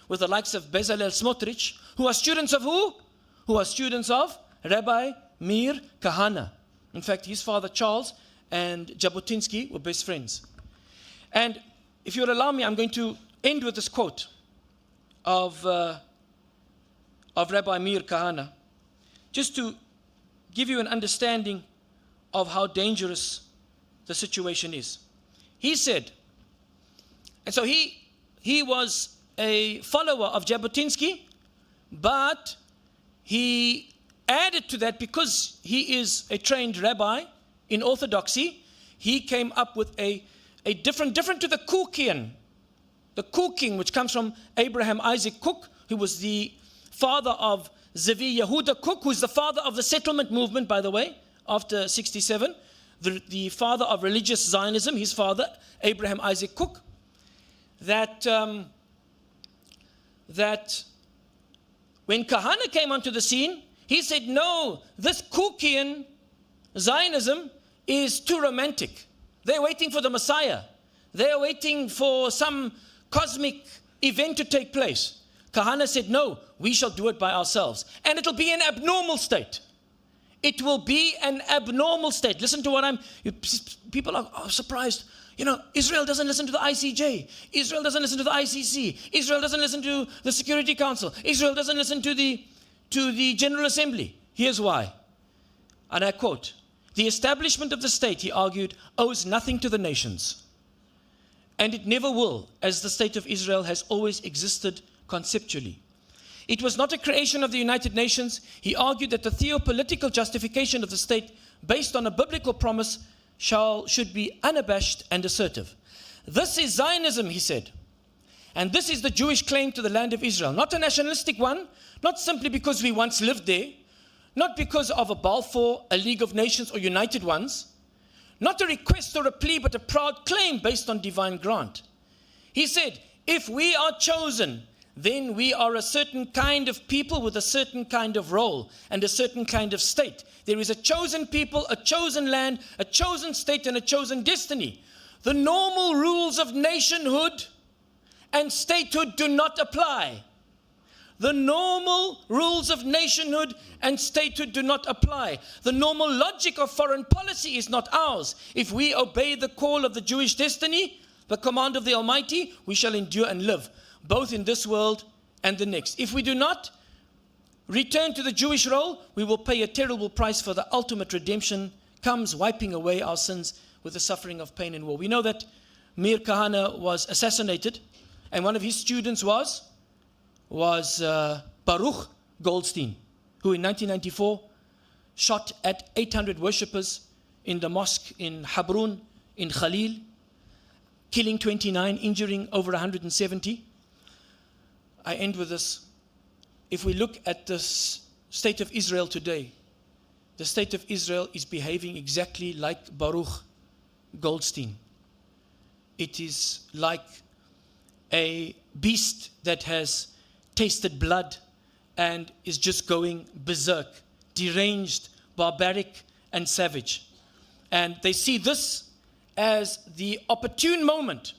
with the likes of Bezalel Smotrich, who are students of who? Who are students of Rabbi Meir Kahane. In fact, his father Charles and Jabotinsky were best friends. And if you would allow me, I'm going to end with this quote of Rabbi Meir Kahane, just to give you an understanding of how dangerous the situation is. He said, and so he was a follower of Jabotinsky, but he added to that, because he is a trained rabbi in orthodoxy, he came up with a different to the Kookian. The Kooking, which comes from Abraham Isaac Cook, who was the father of Zevi Yehuda Cook, who's the father of the settlement movement, by the way, after 67. The father of religious Zionism, his father, Abraham Isaac Cook, that when Kahane came onto the scene, he said, no, this Kookian Zionism is too romantic. They're waiting for the Messiah. They're waiting for some cosmic event to take place. Kahane said, no, we shall do it by ourselves. And it'll be an abnormal state. It will be an abnormal state. Listen to what people are surprised. You know, Israel doesn't listen to the ICJ. Israel doesn't listen to the ICC. Israel doesn't listen to the Security Council. Israel doesn't listen to the General Assembly. Here's why. And I quote, the establishment of the state, he argued, owes nothing to the nations. And it never will, as the state of Israel has always existed conceptually. It was not a creation of the United Nations. He argued that the theopolitical justification of the state, based on a biblical promise, should be unabashed and assertive. This is Zionism, he said. And this is the Jewish claim to the land of Israel. Not a nationalistic one, not simply because we once lived there, not because of a Balfour, a League of Nations, or United Ones, not a request or a plea, but a proud claim based on divine grant. He said, if we are chosen, then we are a certain kind of people with a certain kind of role and a certain kind of state. There is a chosen people, a chosen land, a chosen state, and a chosen destiny. The normal rules of nationhood and statehood do not apply. The normal rules of nationhood and statehood do not apply. The normal logic of foreign policy is not ours. If we obey the call of the Jewish destiny, the command of the Almighty, we shall endure and live, both in this world and the next. If we do not return to the Jewish role, we will pay a terrible price, for the ultimate redemption comes wiping away our sins with the suffering of pain and war. We know that Mir Kahane was assassinated, and one of his students was Baruch Goldstein, who in 1994 shot at 800 worshippers in the mosque in Habrun, in Khalil, killing 29, injuring over 170. I end with this. If we look at the state of Israel today, the state of Israel is behaving exactly like Baruch Goldstein. It is like a beast that has tasted blood and is just going berserk, deranged, barbaric, and savage. And they see this as the opportune moment.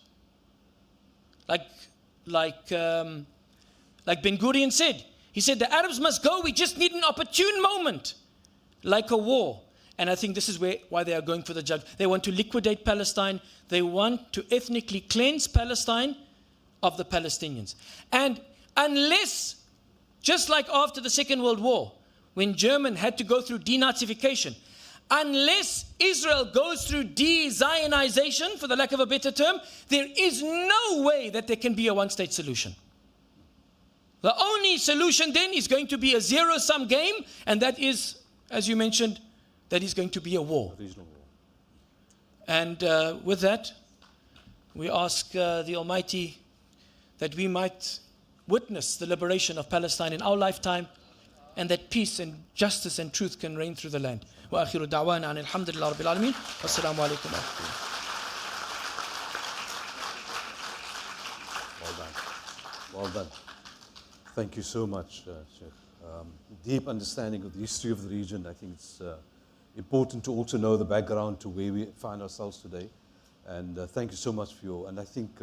Like Ben Gurion said. He said, the Arabs must go, we just need an opportune moment, like a war. And I think this is why they are going for the judge. They want to liquidate Palestine. They want to ethnically cleanse Palestine of the Palestinians. And unless, just like after the Second World War, when Germany had to go through denazification, unless Israel goes through de-Zionization, for the lack of a better term, there is no way that there can be a one-state solution. The only solution then is going to be a zero-sum game, and that is, as you mentioned, that is going to be a war. Regional war. And with that, we ask the Almighty that we might witness the liberation of Palestine in our lifetime, and that peace and justice and truth can reign through the land. وآخر دعوانا أن الحمد لله رب العالمين والسلام عليكم ورحمة الله. Well done. Well done. Thank you so much, Sheikh. Deep understanding of the history of the region. I think it's important to also know the background to where we find ourselves today. And thank you so much for your, and I think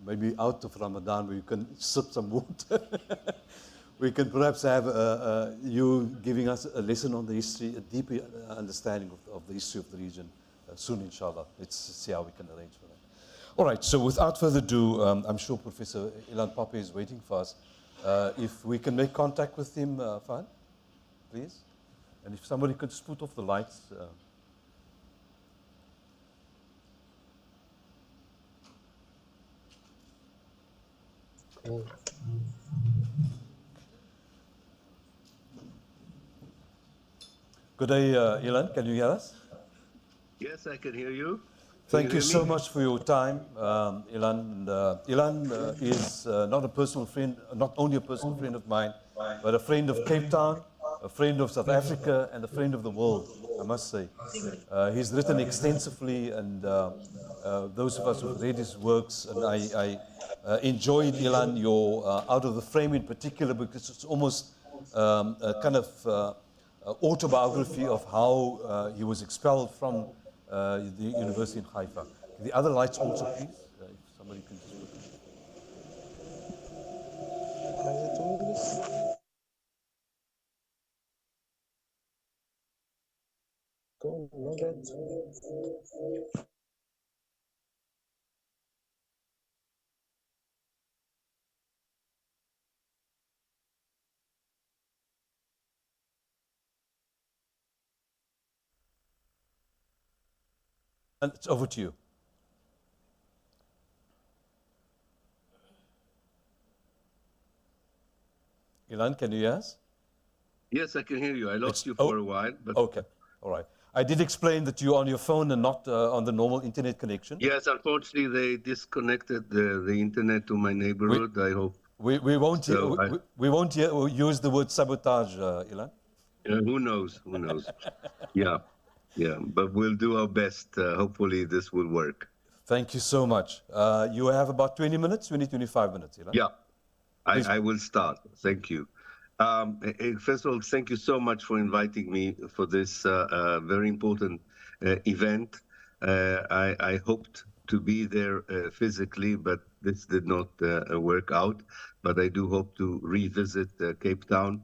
maybe out of Ramadan where you can sip some water. We can perhaps have you giving us a lesson on the history, a deeper understanding of the history of the region soon, inshallah. Let's see how we can arrange for that. All right, so without further ado, I'm sure Professor Elan Pape is waiting for us. If we can make contact with him, Fahad, please. And if somebody could just put off the lights. Good day, Elan. Can you hear us? Yes, I can hear you. Thank you so much for your time, Elan. And, Elan is not a personal friend, not only a personal friend of mine, but a friend of Cape Town, a friend of South Africa, and a friend of the world, I must say. He's written extensively, and those of us who've read his works, and I enjoyed, Elan, your Out of the Frame in particular, because it's almost a kind of autobiography of how he was expelled from the university in Haifa. The other lights also, please, if somebody can just put them. And it's over to you. Elan, can you hear us? Yes, I can hear you. I lost you for a while. But okay, all right. I did explain that you're on your phone and not on the normal internet connection. yes, unfortunately, they disconnected the internet to my neighborhood. I hope. We won't, we won't use the word sabotage, Elan. Who knows? Who knows? Yeah, yeah. But we'll do our best. Hopefully, this will work. Thank you so much. You have about 20 minutes, 25 minutes, Elan. Yeah, I will start. Thank you. First of all, thank you so much for inviting me for this very important event. I hoped to be there physically, but this did not work out. But I do hope to revisit Cape Town.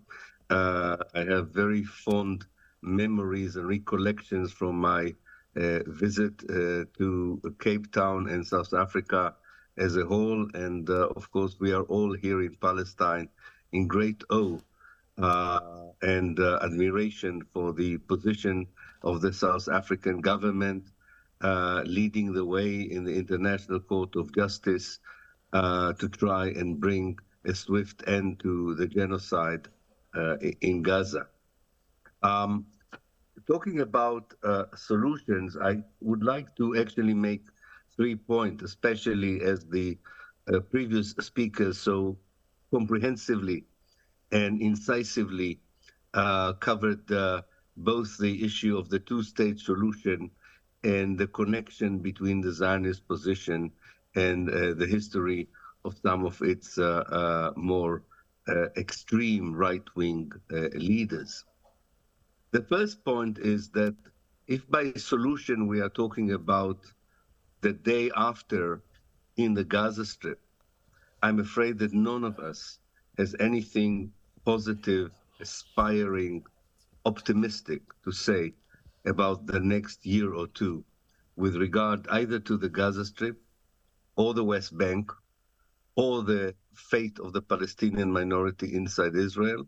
I have very fond memories and recollections from my visit to Cape Town and South Africa as a whole. And of course, we are all here in Palestine in great awe and admiration for the position of the South African government leading the way in the International Court of Justice to try and bring a swift end to the genocide in Gaza. Talking about solutions, I would like to actually make 3 points, especially as the previous speakers so comprehensively and incisively covered both the issue of the two-state solution and the connection between the Zionist position and the history of some of its more extreme right-wing leaders. The first point is that if by solution we are talking about the day after in the Gaza Strip, I'm afraid that none of us has anything positive, aspiring, optimistic to say about the next year or two with regard either to the Gaza Strip or the West Bank or the fate of the Palestinian minority inside Israel,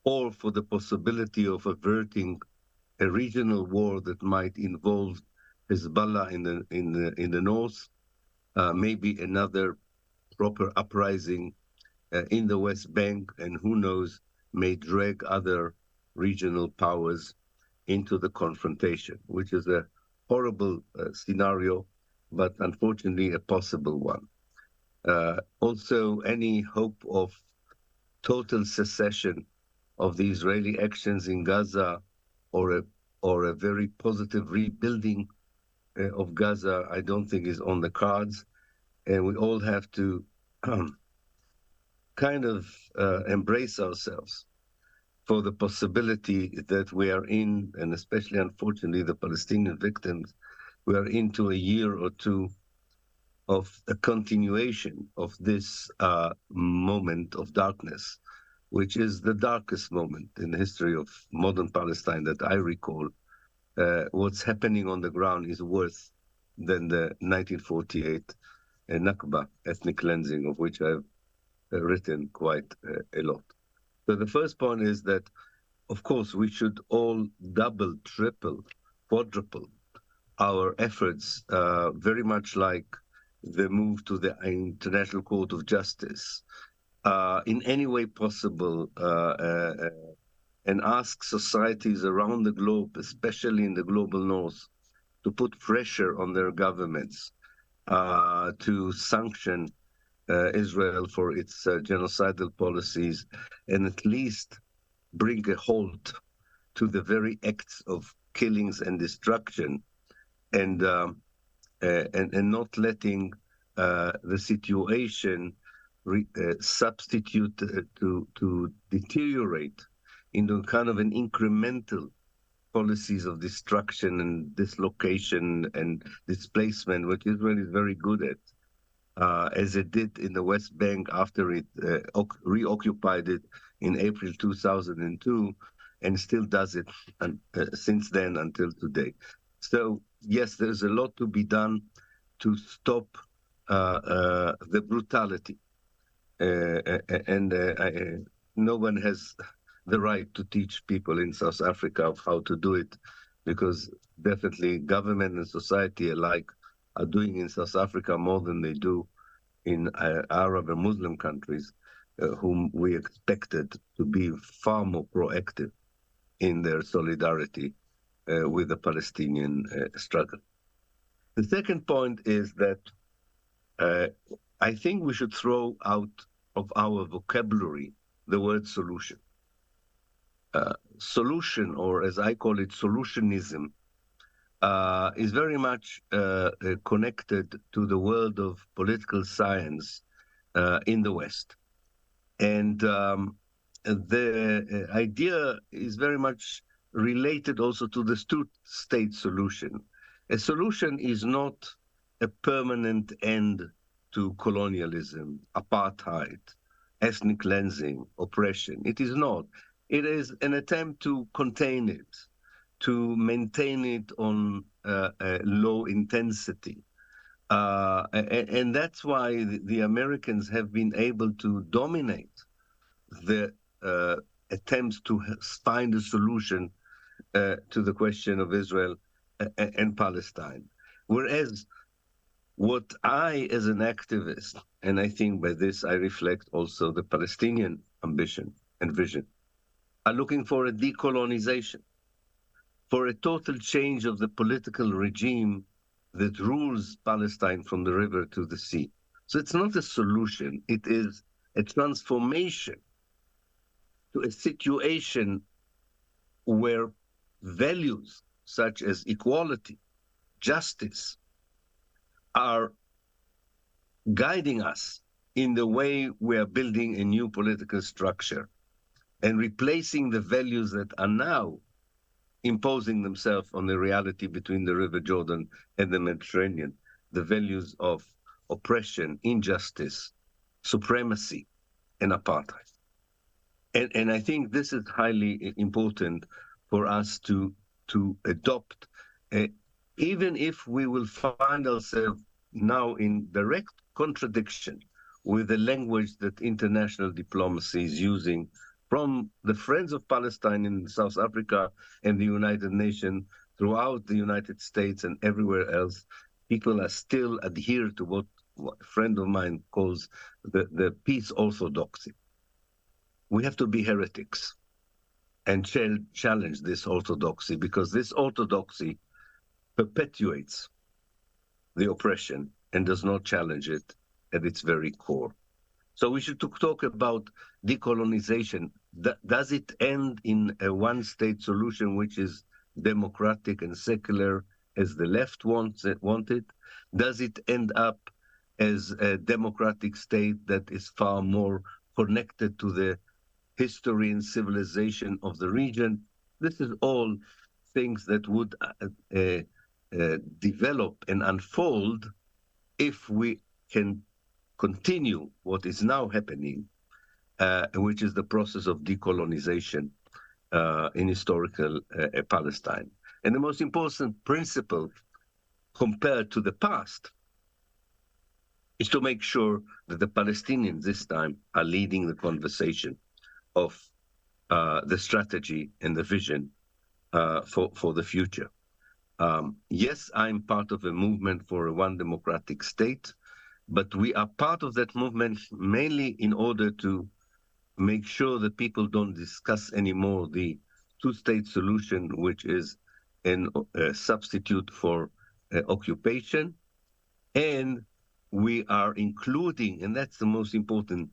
or for the possibility of averting a regional war that might involve Hezbollah in the north, maybe another proper uprising in the West Bank, and who knows, may drag other regional powers into the confrontation, which is a horrible scenario, but unfortunately a possible one. Also, any hope of total cessation of the Israeli actions in Gaza or a very positive rebuilding of Gaza, I don't think is on the cards. And we all have to kind of embrace ourselves for the possibility that we are in, and especially unfortunately the Palestinian victims, we are into a year or two of a continuation of this moment of darkness, which is the darkest moment in the history of modern Palestine that I recall. What's happening on the ground is worse than the 1948 Nakba, ethnic cleansing, of which I've written quite a lot. So the first point is that of course, we should all double, triple, quadruple our efforts, very much like the move to the International Court of Justice, in any way possible, and ask societies around the globe, especially in the global north, to put pressure on their governments to sanction Israel for its genocidal policies, and at least bring a halt to the very acts of killings and destruction, and not letting the situation substitute to deteriorate into kind of an incremental policies of destruction and dislocation and displacement, which Israel is very good at, as it did in the West Bank after it reoccupied it in April 2002, and still does it since then until today. So yes, there's a lot to be done to stop the brutality, and no one has the right to teach people in South Africa of how to do it, because definitely government and society alike are doing in South Africa more than they do in Arab and Muslim countries, whom we expected to be far more proactive in their solidarity with the Palestinian struggle. The second point is that I think we should throw out of our vocabulary the word solution. Solution, or as I call it, solutionism, is very much connected to the world of political science in the West. And the idea is very much related also to the two-state solution. A solution is not a permanent end to colonialism, apartheid, ethnic cleansing, oppression. It is not. It is an attempt to contain it, to maintain it on a low intensity. And that's why the Americans have been able to dominate the attempts to find a solution to the question of Israel and Palestine. Whereas what I, as an activist, and I think by this I reflect also the Palestinian ambition and vision, are looking for a decolonization, for a total change of the political regime that rules Palestine from the river to the sea. So it's not a solution, it is a transformation to a situation where values such as equality, justice, are guiding us in the way we are building a new political structure and replacing the values that are now imposing themselves on the reality between the River Jordan and the Mediterranean, the values of oppression, injustice, supremacy, and apartheid. And I think this is highly important for us to adopt, even if we will find ourselves now in direct contradiction with the language that international diplomacy is using from the Friends of Palestine in South Africa and the United Nations, throughout the United States and everywhere else. People are still adhere to what a friend of mine calls the peace orthodoxy. We have to be heretics and challenge this orthodoxy, because this orthodoxy perpetuates the oppression and does not challenge it at its very core. So we should talk about decolonization. Does it end in a one-state solution which is democratic and secular as the left wants it? Does it end up as a democratic state that is far more connected to the history and civilization of the region? This is all things that would develop and unfold if we can continue what is now happening, which is the process of decolonization in historical Palestine. And the most important principle compared to the past is to make sure that the Palestinians this time are leading the conversation of the strategy and the vision for the future. Yes, I'm part of a movement for a one democratic state, but we are part of that movement mainly in order to make sure that people don't discuss anymore the two-state solution, which is a substitute for occupation. And we are including, and that's the most important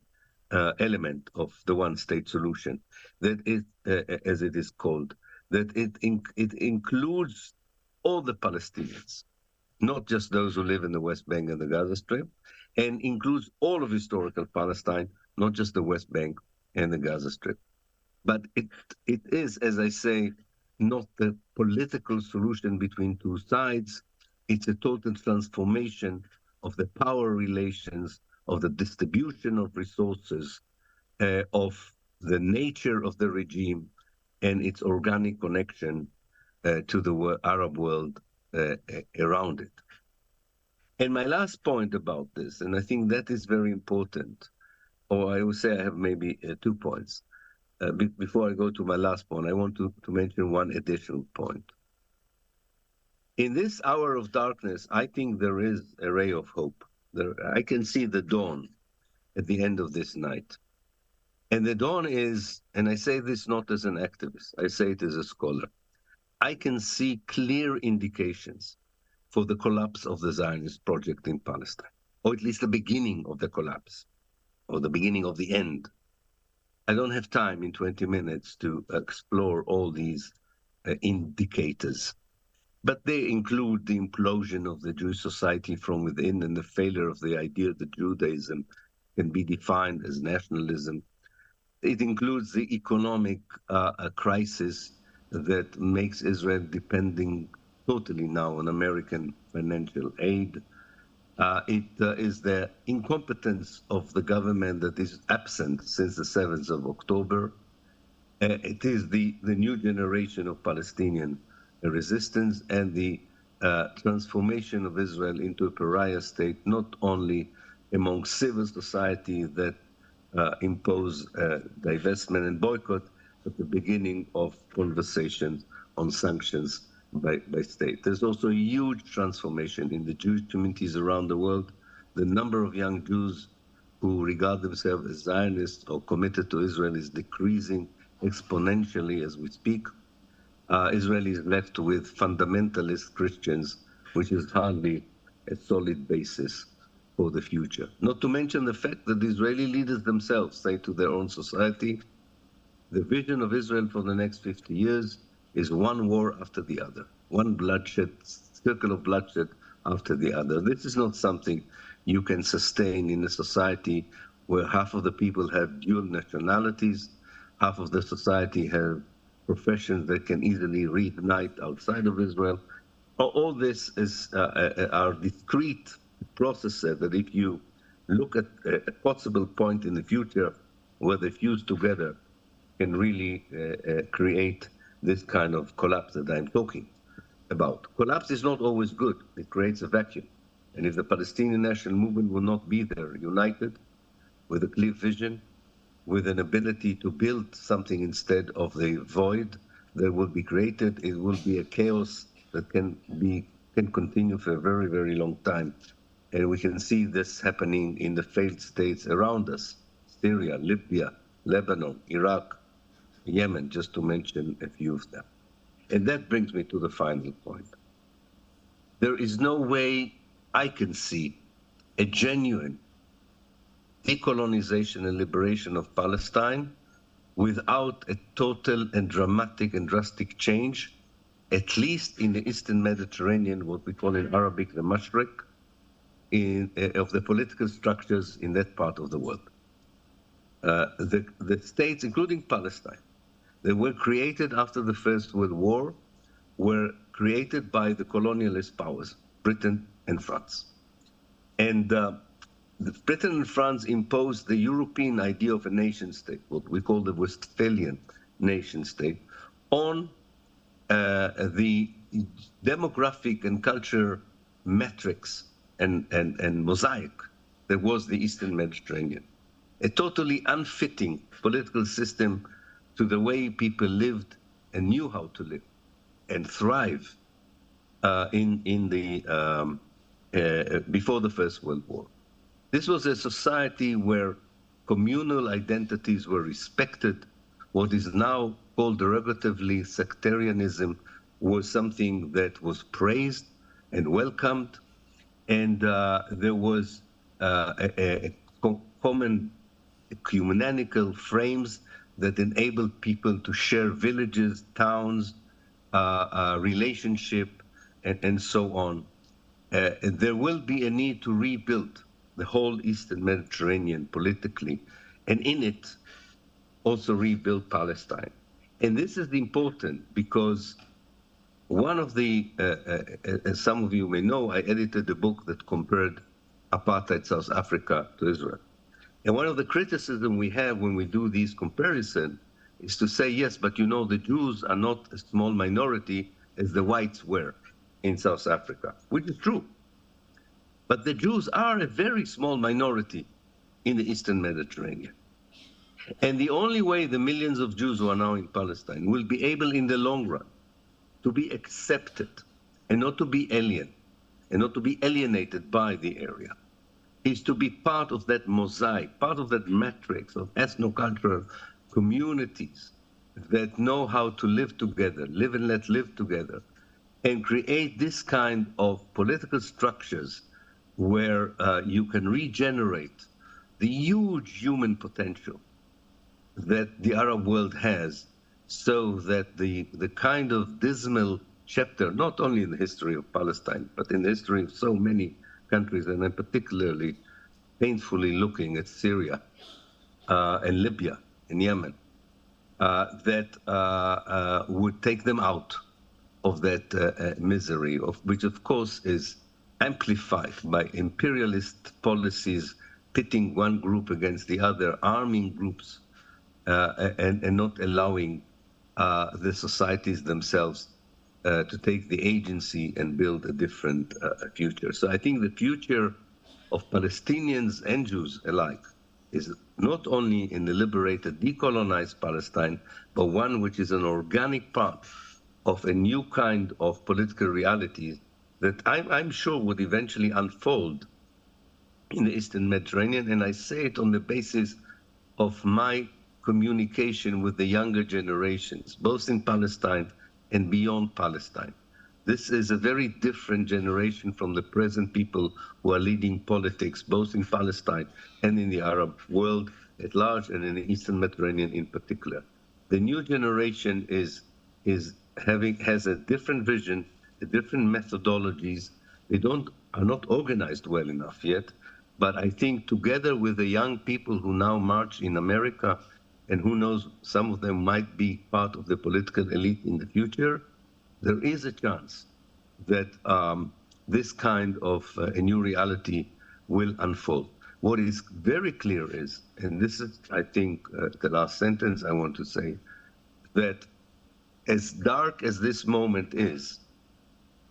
element of the one-state solution, that it, as it is called, that it includes all the Palestinians, not just those who live in the West Bank and the Gaza Strip, and includes all of historical Palestine, not just the West Bank and the Gaza Strip. But it is, as I say, not the political solution between two sides. It's a total transformation of the power relations, of the distribution of resources, of the nature of the regime, and its organic connection to the Arab world around it. And my last point about this, and I think that is very important, or I would say I have maybe 2 points. Before I go to my last point, I want to mention one additional point. In this hour of darkness, I think there is a ray of hope. I can see the dawn at the end of this night. And the dawn is, and I say this not as an activist, I say it as a scholar, I can see clear indications for the collapse of the Zionist project in Palestine, or at least the beginning of the collapse, or the beginning of the end. I don't have time in 20 minutes to explore all these indicators, but they include the implosion of the Jewish society from within and the failure of the idea that Judaism can be defined as nationalism. It includes the economic crisis that makes Israel depending totally now on American financial aid. It is the incompetence of the government that is absent since the 7th of October. It is the new generation of Palestinian resistance and the transformation of Israel into a pariah state, not only among civil society that impose divestment and boycott, but the beginning of conversations on sanctions by state. There's also a huge transformation in the Jewish communities around the world. The number of young Jews who regard themselves as Zionists or committed to Israel is decreasing exponentially as we speak. Israel is left with fundamentalist Christians, which is hardly a solid basis for the future. Not to mention the fact that the Israeli leaders themselves say to their own society, the vision of Israel for the next 50 years is one war after the other, one bloodshed, circle of bloodshed after the other. This is not something you can sustain in a society where half of the people have dual nationalities, half of the society have professions that can easily reunite outside of Israel. All this is are discrete processes that if you look at a possible point in the future where they fuse together, can really create this kind of collapse that I'm talking about. Collapse is not always good. It creates a vacuum. And if the Palestinian national movement will not be there, united, with a clear vision, with an ability to build something instead of the void that will be created, it will be a chaos that can continue for a very, very long time. And we can see this happening in the failed states around us, Syria, Libya, Lebanon, Iraq, Yemen, just to mention a few of them. And that brings me to the final point. There is no way I can see a genuine decolonization and liberation of Palestine without a total and dramatic and drastic change, at least in the Eastern Mediterranean, what we call in Arabic the Mashriq, of the political structures in that part of the world. The states, including Palestine, that were created after the First World War, were created by the colonialist powers, Britain and France. And Britain and France imposed the European idea of a nation state, what we call the Westphalian nation state, on the demographic and culture metrics and mosaic that was the Eastern Mediterranean. A totally unfitting political system to the way people lived and knew how to live and thrive before the First World War. This was a society where communal identities were respected. What is now called derogatively sectarianism was something that was praised and welcomed, and there was common ecumenical frames that enabled people to share villages, towns, relationship, and so on. There will be a need to rebuild the whole Eastern Mediterranean politically, and in it also rebuild Palestine. And this is important because one of the, as some of you may know, I edited a book that compared apartheid South Africa to Israel. And one of the criticism we have when we do these comparisons is to say, yes, but you know, the Jews are not a small minority as the whites were in South Africa, which is true. But the Jews are a very small minority in the Eastern Mediterranean. And the only way the millions of Jews who are now in Palestine will be able in the long run to be accepted and not to be alien and not to be alienated by the area is to be part of that mosaic, part of that matrix of ethno-cultural communities that know how to live together, live and let live together, and create this kind of political structures where you can regenerate the huge human potential that the Arab world has, so that the kind of dismal chapter, not only in the history of Palestine, but in the history of so many countries, and I'm particularly painfully looking at Syria and Libya and Yemen, that would take them out of that misery, of which of course is amplified by imperialist policies, pitting one group against the other, arming groups, and not allowing the societies themselves to take the agency and build a different future. So I think the future of Palestinians and Jews alike is not only in the liberated, decolonized Palestine, but one which is an organic part of a new kind of political reality that I'm sure would eventually unfold in the Eastern Mediterranean. And I say it on the basis of my communication with the younger generations, both in Palestine and beyond Palestine. This is a very different generation from the present people who are leading politics, both in Palestine and in the Arab world at large, and in the Eastern Mediterranean in particular. The new generation has a different vision, different methodologies. They are not organized well enough yet, but I think together with the young people who now march in America, and who knows, some of them might be part of the political elite in the future, there is a chance that this kind of a new reality will unfold. What is very clear is, and this is, I think, the last sentence I want to say, that as dark as this moment is,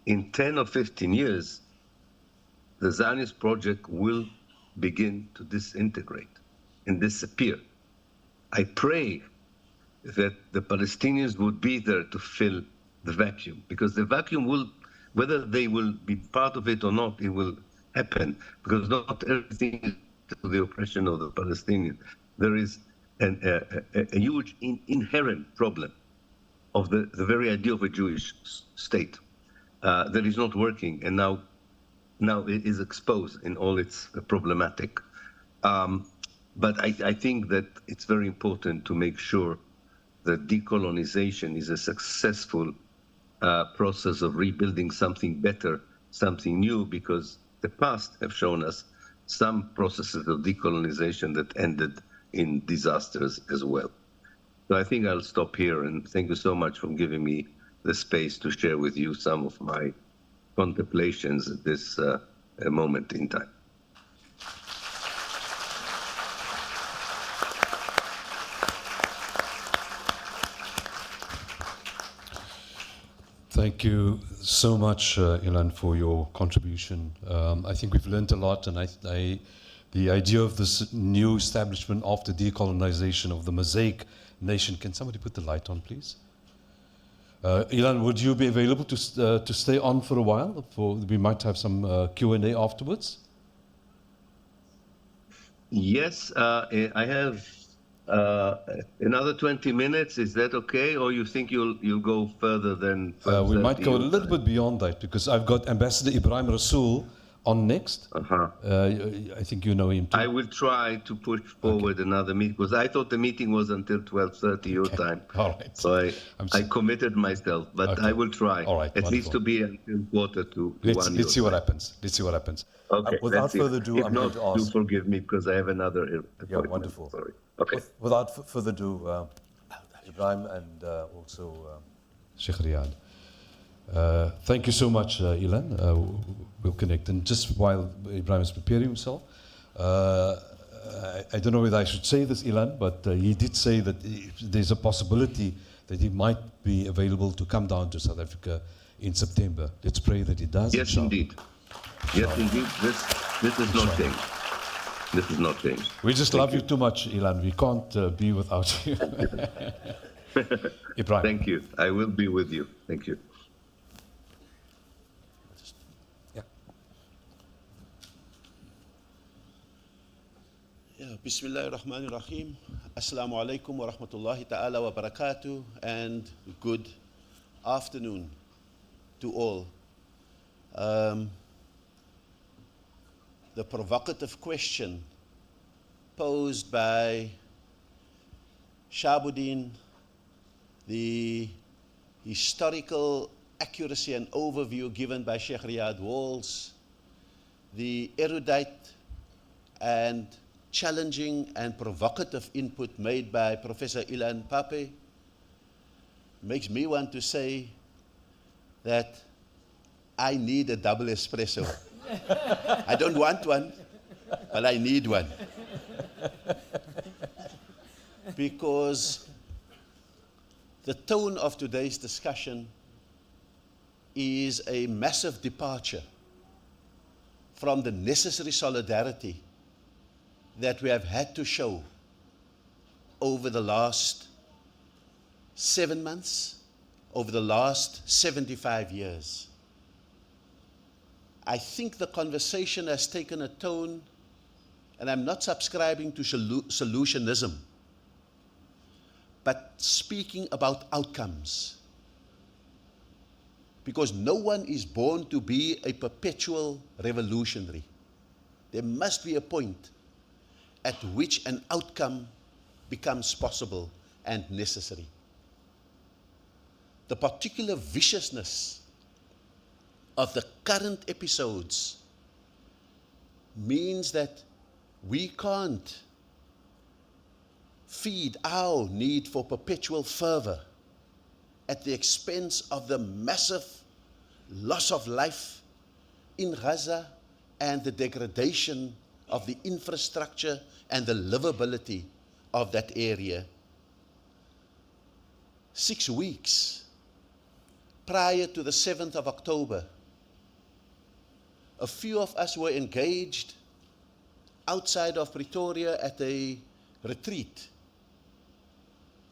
in 10 or 15 years, the Zionist project will begin to disintegrate and disappear. I pray that the Palestinians would be there to fill the vacuum, because the vacuum will, whether they will be part of it or not, it will happen, because not everything is to the oppression of the Palestinians. There is a huge inherent problem of the very idea of a Jewish state that is not working, and now it is exposed in all its problematic. But I think that it's very important to make sure that decolonization is a successful process of rebuilding something better, something new, because the past have shown us some processes of decolonization that ended in disasters as well. So I think I'll stop here, and thank you so much for giving me the space to share with you some of my contemplations at this moment in time. Thank you so much, Elan, for your contribution. I think we've learned a lot, and the idea of this new establishment after decolonization of the mosaic nation. Can somebody put the light on, please? Elan, would you be available to stay on for a while? We might have some Q&A afterwards. Yes, I have another 20 minutes. Is that okay? Or you think you'll go further than 12:30? We might go a your little time? bit beyond that because I've got Ambassador Ibrahim Rasool on next. I think you know him too. I will try to push forward another meeting because I thought the meeting was until 12:30 your time. All right. So I committed myself, but I will try. All right, At least wonderful. to be until quarter to one. Let's see what happens. Let's see what happens. Okay. Without let's see. further ado, if I'm not, going to do ask. forgive me because I have another appointment. wonderful. Sorry. Okay. Without further ado, Ibrahim and also Sheikh Riyad. Thank you so much, Elan. We'll connect. And just while Ibrahim is preparing himself, I don't know whether I should say this, Elan, but he did say that there's a possibility that he might be available to come down to South Africa in September. Let's pray that he does. Yes, inshallah. indeed. Yes, indeed. This is not changed. This is not changed. We just love you too much, Elan. We can't be without you. Ibrahim. Thank you. I will be with you. Thank you. Bismillah ar-Rahman ar-Rahim. Assalamu alaikum wa rahmatullahi ta'ala wa barakatuh, and good afternoon to all. The provocative question posed by Shahabuddin, the historical accuracy and overview given by Sheikh Riyad Walls, the erudite and challenging and provocative input made by Professor Elan Pape makes me want to say that I need a double espresso. I don't want one, but I need one. Because the tone of today's discussion is a massive departure from the necessary solidarity that we have had to show over the last 7 months, over the last 75 years. I think the conversation has taken a tone, and I'm not subscribing to solutionism, but speaking about outcomes. Because no one is born to be a perpetual revolutionary. There must be a point at which an outcome becomes possible and necessary. The particular viciousness of the current episodes means that we can't feed our need for perpetual fervor at the expense of the massive loss of life in Gaza and the degradation of the infrastructure and the livability of that area. 6 weeks prior to the 7th of October, a few of us were engaged outside of Pretoria at a retreat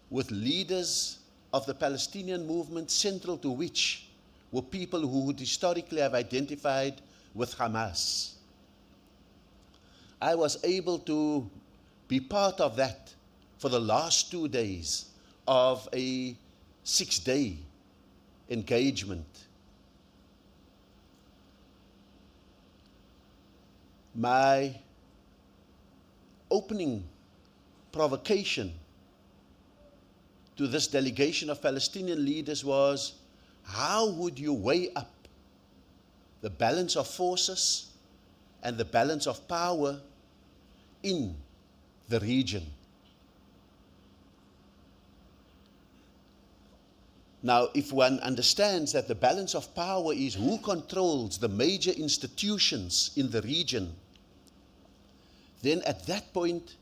with leaders of the Palestinian movement, central to which were people who would historically have identified with Hamas. I was able to be part of that for the last 2 days of a 6-day engagement. My opening provocation to this delegation of Palestinian leaders was, how would you weigh up the balance of forces and the balance of power in the region? Now, if one understands that the balance of power is who controls the major institutions in the region, then at that point,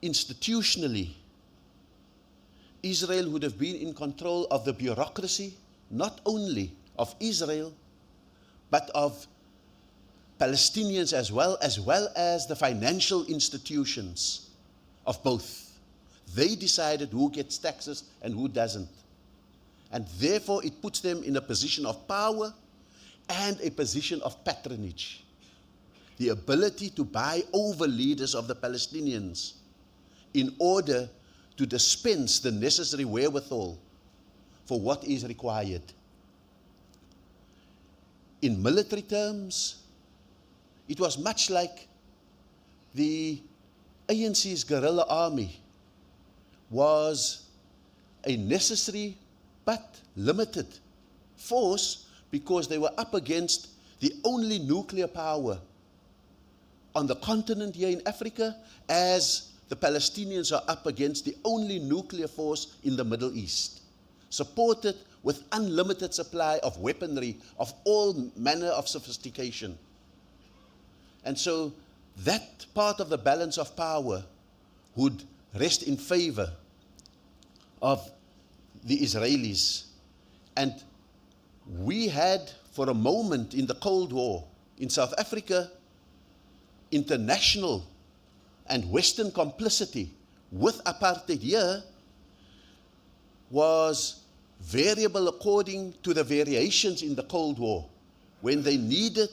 institutionally, Israel would have been in control of the bureaucracy, not only of Israel, but of Palestinians as well as the financial institutions of both. They decided who gets taxes and who doesn't. And therefore it puts them in a position of power and a position of patronage. The ability to buy over leaders of the Palestinians in order to dispense the necessary wherewithal for what is required. In military terms, it was much like the ANC's guerrilla army was a necessary but limited force because they were up against the only nuclear power on the continent here in Africa, as the Palestinians are up against the only nuclear force in the Middle East, supported with unlimited supply of weaponry of all manner of sophistication. And so that part of the balance of power would rest in favor of the Israelis. And we had, for a moment in the Cold War in South Africa, international and Western complicity with apartheid here was variable according to the variations in the Cold War. When they needed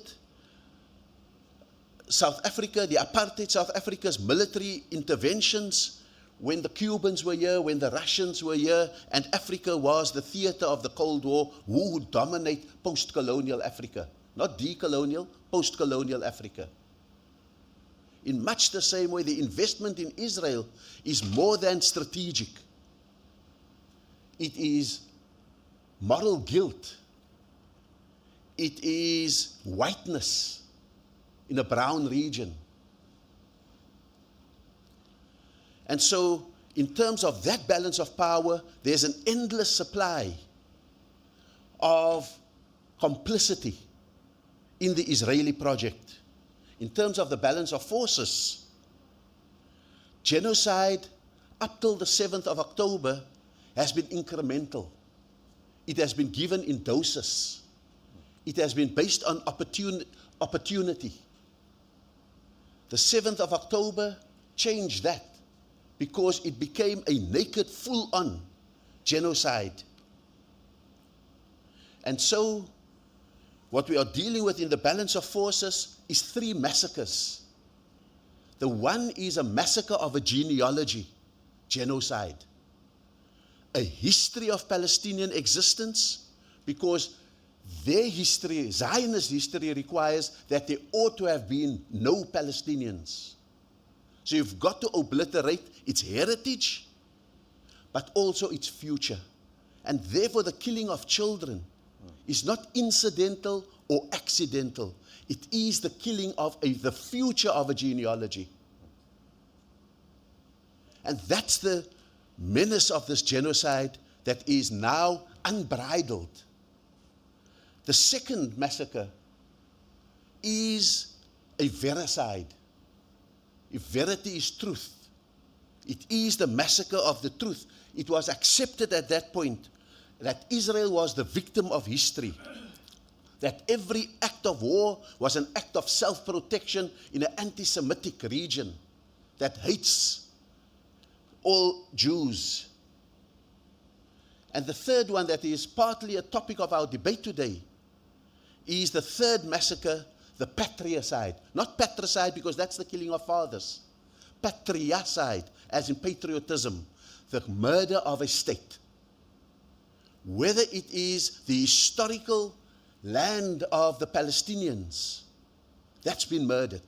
South Africa, the apartheid South Africa's military interventions, when the Cubans were here, when the Russians were here, and Africa was the theater of the Cold War, who would dominate post-colonial Africa? Not decolonial, post-colonial Africa. In much the same way, the investment in Israel is more than strategic. It is moral guilt. It is whiteness in a brown region. And so, in terms of that balance of power, there's an endless supply of complicity in the Israeli project. In terms of the balance of forces, genocide up till the 7th of October has been incremental. It has been given in doses. It has been based on opportunity. The 7th of October changed that because it became a naked, full-on genocide. And so, what we are dealing with in the balance of forces is 3 massacres. The one is a massacre of a genealogy, genocide. A history of Palestinian existence, because their history, Zionist history, requires that there ought to have been no Palestinians. So you've got to obliterate its heritage, but also its future. And therefore the killing of children is not incidental or accidental. It is the killing of the future of a genealogy. And that's the menace of this genocide that is now unbridled. The second massacre is a vericide. If verity is truth, it is the massacre of the truth. It was accepted at that point that Israel was the victim of history, that every act of war was an act of self-protection in an anti-Semitic region that hates all Jews. And the third one that is partly a topic of our debate today is the third massacre, the patriarchide. Not patricide, because that's the killing of fathers. Patriarchide, as in patriotism, the murder of a state. Whether it is the historical land of the Palestinians, that's been murdered.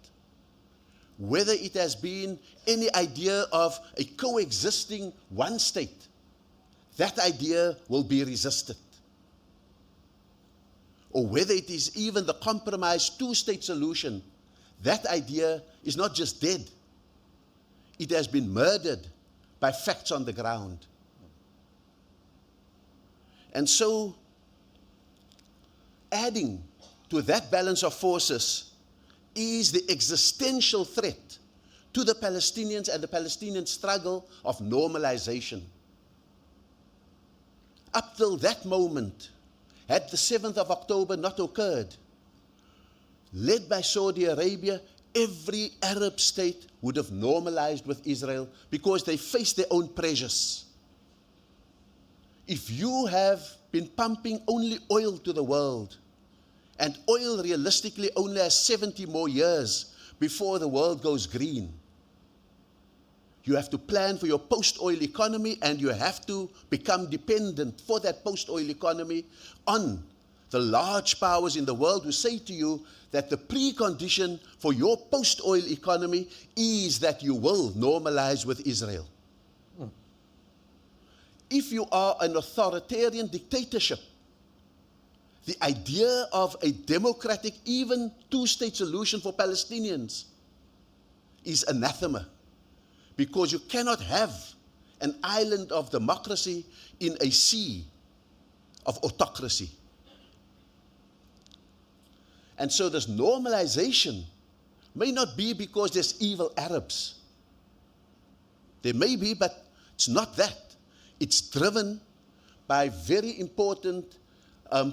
Whether it has been any idea of a coexisting one state, that idea will be resisted. Or whether it is even the compromised two-state solution, that idea is not just dead. It has been murdered by facts on the ground. And so, adding to that balance of forces is the existential threat to the Palestinians and the Palestinian struggle of normalization. Up till that moment, had the 7th of October not occurred, led by Saudi Arabia, every Arab state would have normalized with Israel because they face their own pressures. If you have been pumping only oil to the world, and oil realistically only has 70 more years before the world goes green, you have to plan for your post-oil economy, and you have to become dependent for that post-oil economy on the large powers in the world who say to you that the precondition for your post-oil economy is that you will normalize with Israel. If you are an authoritarian dictatorship, the idea of a democratic, even two-state solution for Palestinians is anathema, because you cannot have an island of democracy in a sea of autocracy. And so this normalization may not be because there's evil Arabs. There may be, but it's not that. It's driven by very important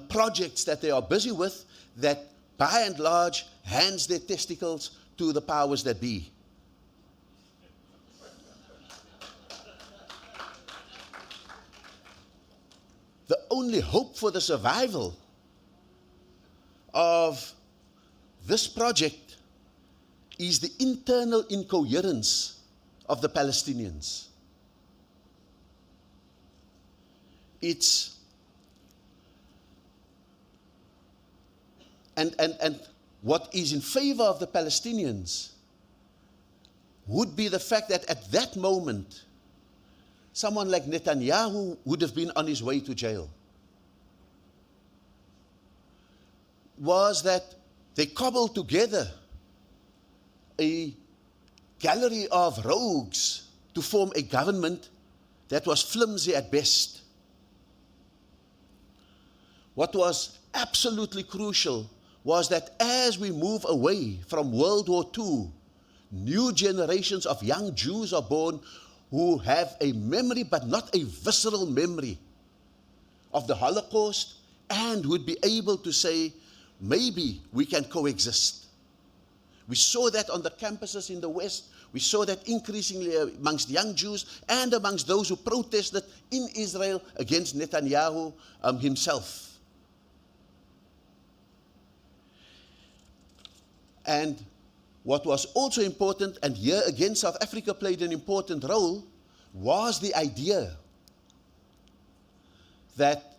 projects that they are busy with that, by and large, hands their testicles to the powers that be. The only hope for the survival of this project is the internal incoherence of the Palestinians. It's and what is in favor of the Palestinians would be the fact that at that moment, someone like Netanyahu would have been on his way to jail. Was that they cobbled together a gallery of rogues to form a government that was flimsy at best. What was absolutely crucial was that as we move away from World War II, new generations of young Jews are born who have a memory, but not a visceral memory, of the Holocaust, and would be able to say, maybe we can coexist. We saw that on the campuses in the West. We saw that increasingly amongst young Jews and amongst those who protested in Israel against Netanyahu himself. And what was also important, and here again South Africa played an important role, was the idea that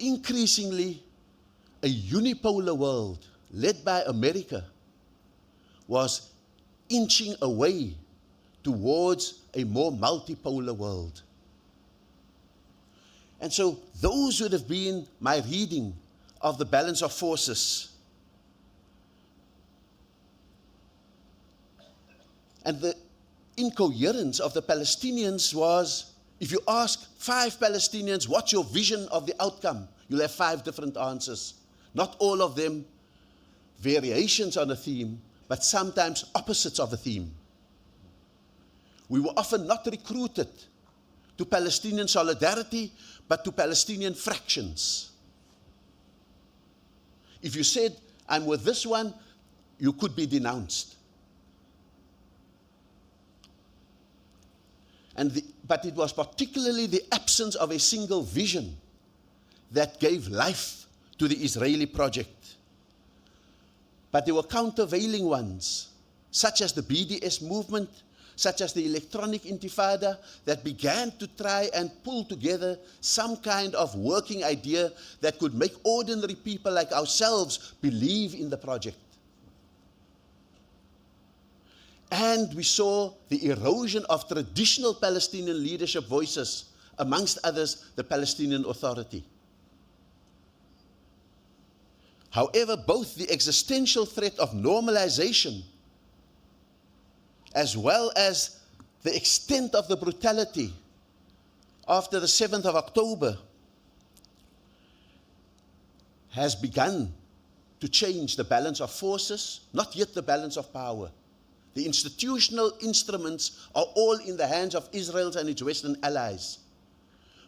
increasingly a unipolar world led by America was inching away towards a more multipolar world. And so those would have been my reading of the balance of forces. And the incoherence of the Palestinians was, if you ask 5 Palestinians, what's your vision of the outcome? You'll have 5 different answers. Not all of them variations on a theme, but sometimes opposites of a theme. We were often not recruited to Palestinian solidarity, but to Palestinian fractions. If you said, I'm with this one, you could be denounced. But it was particularly the absence of a single vision that gave life to the Israeli project. But there were countervailing ones, such as the BDS movement, such as the electronic intifada, that began to try and pull together some kind of working idea that could make ordinary people like ourselves believe in the project. And we saw the erosion of traditional Palestinian leadership voices, amongst others, the Palestinian Authority. However, both the existential threat of normalization as well as the extent of the brutality after the 7th of October has begun to change the balance of forces, not yet the balance of power. The institutional instruments are all in the hands of Israel and its Western allies.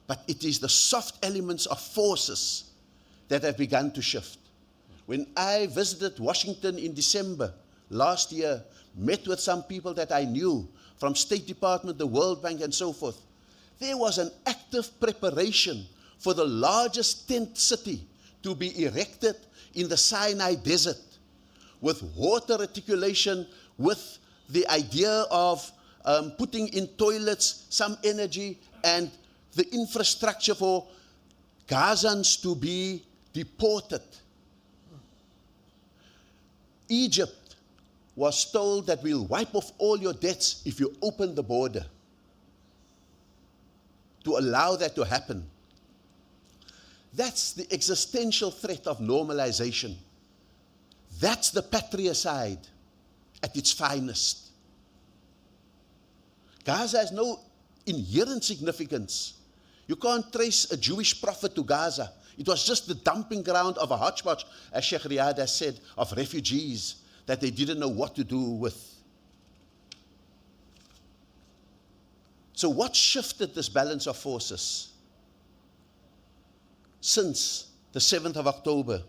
But it is the soft elements of forces that have begun to shift. When I visited Washington in December last year, met with some people that I knew from State Department, the World Bank, and so forth. There was an active preparation for the largest tent city to be erected in the Sinai Desert, with water reticulation, with the idea of putting in toilets, some energy, and the infrastructure for Gazans to be deported. Egypt was told that we'll wipe off all your debts if you open the border, to allow that to happen. That's the existential threat of normalization. That's the patricide at its finest. Gaza has no inherent significance. You can't trace a Jewish prophet to Gaza. It was just the dumping ground of a hodgepodge, as Sheikh Riyad has said, of refugees that they didn't know what to do with. So what shifted this balance of forces? Since the 7th of October,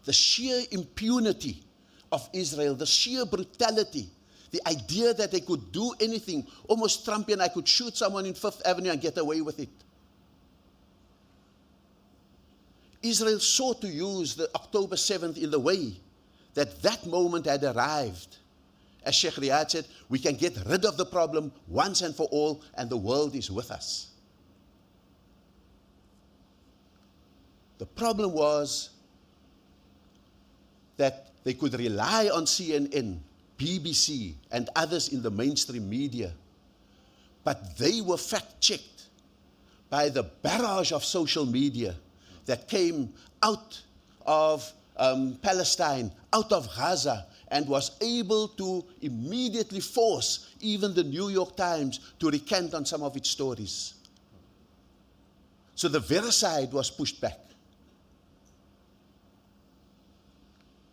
the sheer impunity of Israel, the sheer brutality, the idea that they could do anything, almost Trumpian, I could shoot someone in Fifth Avenue and get away with it. Israel sought to use the October 7th in the way that that moment had arrived. As Sheikh Riyad said, we can get rid of the problem once and for all, and the world is with us. The problem was that they could rely on CNN, BBC, and others in the mainstream media, but they were fact-checked by the barrage of social media that came out of Palestine, out of Gaza, and was able to immediately force even the New York Times to recant on some of its stories. So the vericide was pushed back.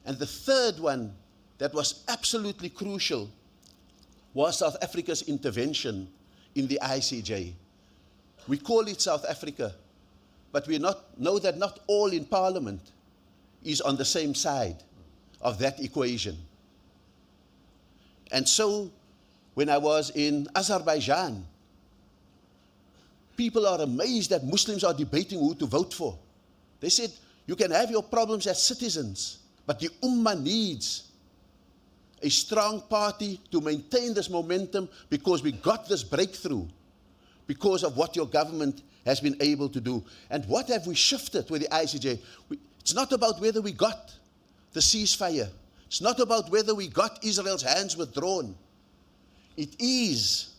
And the third one that was absolutely crucial was South Africa's intervention in the ICJ. We call it South Africa, but we know that not all in Parliament is on the same side of that equation. And so, when I was in Azerbaijan, people are amazed that Muslims are debating who to vote for. They said, you can have your problems as citizens, but the Ummah needs a strong party to maintain this momentum, because we got this breakthrough because of what your government has been able to do. And what have we shifted with the ICJ? It's not about whether we got the ceasefire. It's not about whether we got Israel's hands withdrawn. It is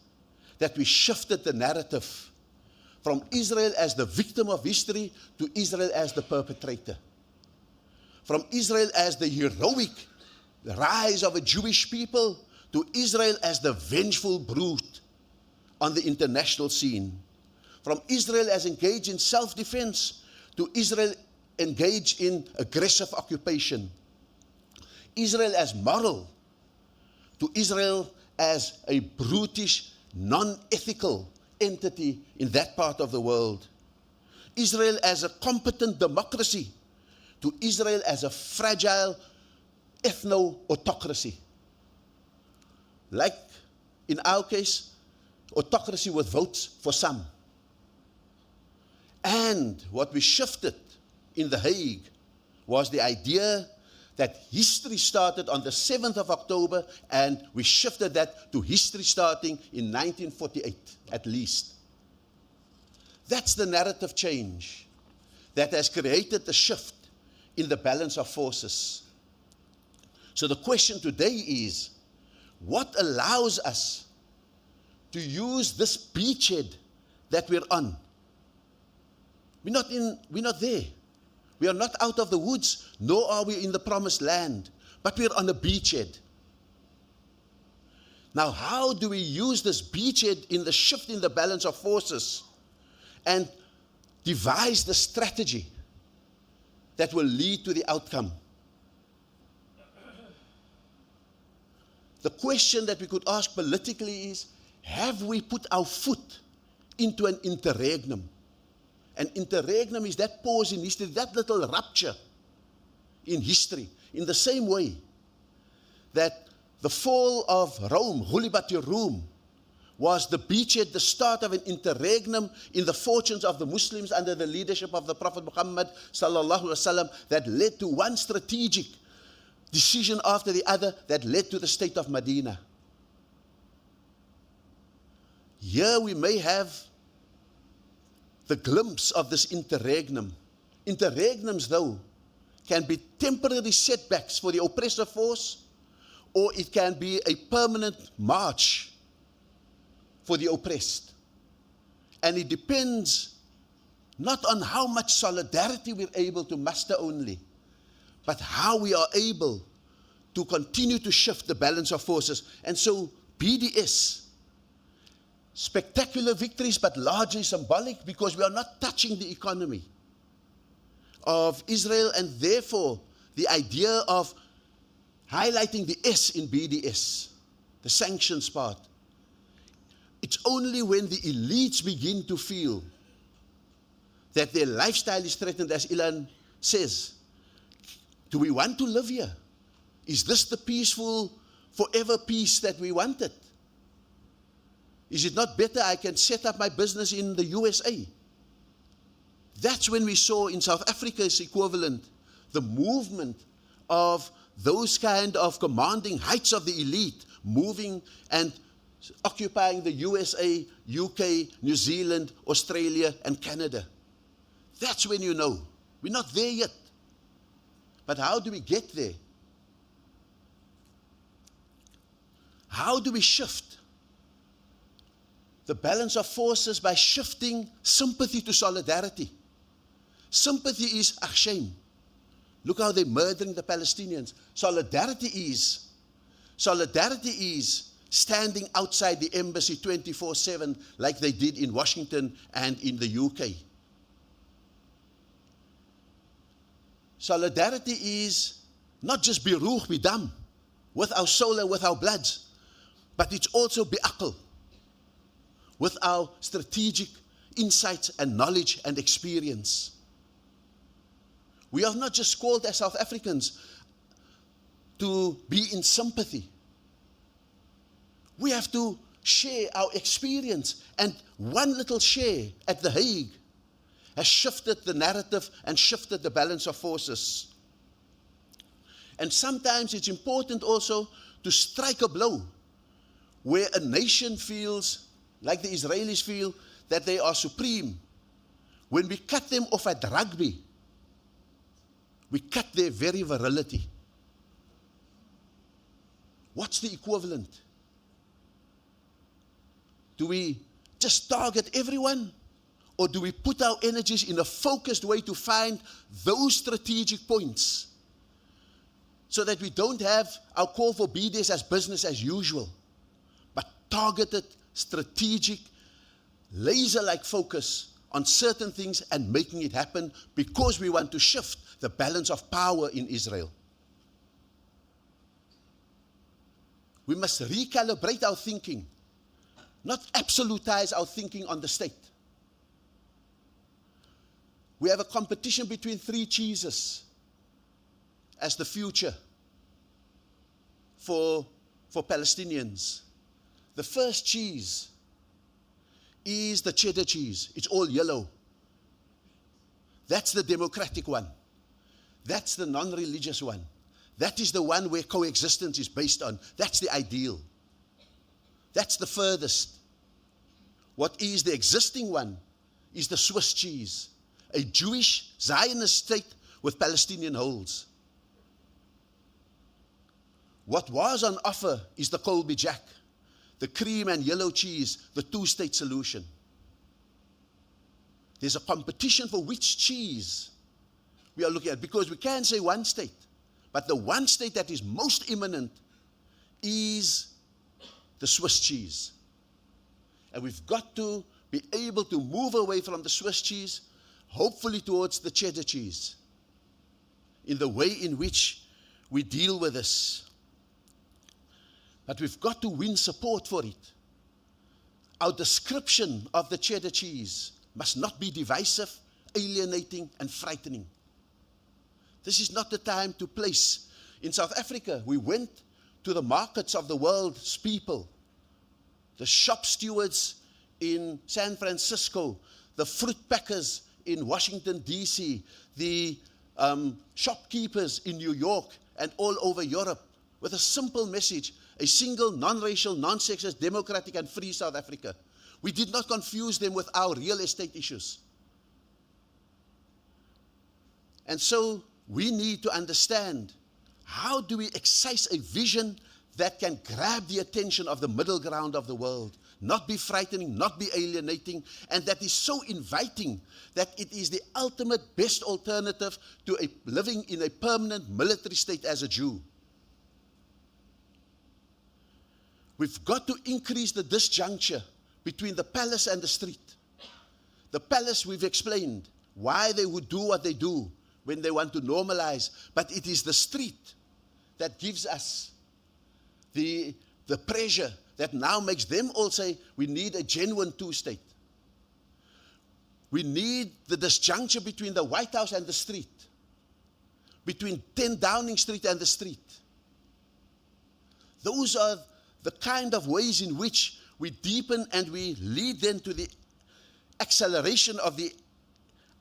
that we shifted the narrative from Israel as the victim of history to Israel as the perpetrator. From Israel as the heroic rise of a Jewish people to Israel as the vengeful brute on the international scene. From Israel as engaged in self-defense to Israel engaged in aggressive occupation. Israel as moral to Israel as a brutish, non-ethical entity in that part of the world. Israel as a competent democracy to Israel as a fragile ethno-autocracy. Like in our case, autocracy with votes for some. And what we shifted in The Hague was the idea that history started on the 7th of October, and we shifted that to history starting in 1948, at least. That's the narrative change that has created the shift in the balance of forces. So the question today is, what allows us to use this beachhead that we're on? We're not there. We are not out of the woods, nor are we in the promised land, but we're on a beachhead. Now, how do we use this beachhead in the shift in the balance of forces and devise the strategy that will lead to the outcome? The question that we could ask politically is, have we put our foot into an interregnum? An interregnum is that pause in history, that little rupture in history. In the same way that the fall of Rome, Ghulibat Rum, was the beachhead, the start of an interregnum in the fortunes of the Muslims under the leadership of the Prophet Muhammad sallallahu alaihi wasallam, that led to one strategic decision after the other that led to the state of Medina. Here we may have the glimpse of this interregnum. Interregnums, though, can be temporary setbacks for the oppressor force, or it can be a permanent march for the oppressed. And it depends not on how much solidarity we're able to muster only, but how we are able to continue to shift the balance of forces. And so BDS, spectacular victories, but largely symbolic, because we are not touching the economy of Israel, and therefore the idea of highlighting the S in BDS, the sanctions part. It's only when the elites begin to feel that their lifestyle is threatened, as Elan says, do we want to live here? Is this the peaceful, forever peace that we wanted? Is it not better I can set up my business in the USA? That's when we saw in South Africa's equivalent the movement of those kind of commanding heights of the elite moving and occupying the USA, UK, New Zealand, Australia, and Canada. That's when you know. We're not there yet. But how do we get there? How do we shift the balance of forces by shifting sympathy to solidarity? Sympathy is shame. Look how they're murdering the Palestinians. Solidarity is standing outside the embassy 24/7 like they did in Washington and in the UK. Solidarity is not just biruch bidam, with our soul and with our bloods, but it's also bi'aql, with our strategic insights and knowledge and experience. We are not just called as South Africans to be in sympathy. We have to share our experience, and one little share at The Hague has shifted the narrative and shifted the balance of forces. And sometimes it's important also to strike a blow where a nation feels, like the Israelis feel, that they are supreme. When we cut them off at rugby, we cut their very virility. What's the equivalent? Do we just target everyone? Or do we put our energies in a focused way to find those strategic points so that we don't have our call for BDS as business as usual, but targeted, strategic, laser-like focus on certain things and making it happen because we want to shift the balance of power in Israel? We must recalibrate our thinking, not absolutize our thinking on the state. We have a competition between three cheeses as the future for Palestinians. The first cheese is the cheddar cheese. It's all yellow. That's the democratic one. That's the non-religious one. That is the one where coexistence is based on. That's the ideal. That's the furthest. What is the existing one is the Swiss cheese, a Jewish Zionist state with Palestinian holes. What was on offer is the Colby Jack, the cream and yellow cheese, the two-state solution. There's a competition for which cheese we are looking at, because we can say one state, but the one state that is most imminent is the Swiss cheese. And we've got to be able to move away from the Swiss cheese, hopefully towards the cheddar cheese, in the way in which we deal with this. But we've got to win support for it. Our description of the cheddar cheese must not be divisive, alienating, and frightening. This is not the time to place. In South Africa, we went to the markets of the world's people, the shop stewards in San Francisco, the fruit packers in Washington, D.C., the shopkeepers in New York and all over Europe, with a simple message: a single, non-racial, non-sexist, democratic and free South Africa. We did not confuse them with our real estate issues. And so we need to understand, how do we excise a vision that can grab the attention of the middle ground of the world, not be frightening, not be alienating, and that is so inviting that it is the ultimate best alternative to living in a permanent military state as a Jew. We've got to increase the disjuncture between the palace and the street. The palace, we've explained why they would do what they do when they want to normalize, but it is the street that gives us the pressure that now makes them all say, we need a genuine two-state. We need the disjuncture between the White House and the street, between 10 Downing Street and the street. Those are the kind of ways in which we deepen and we lead them to the acceleration of the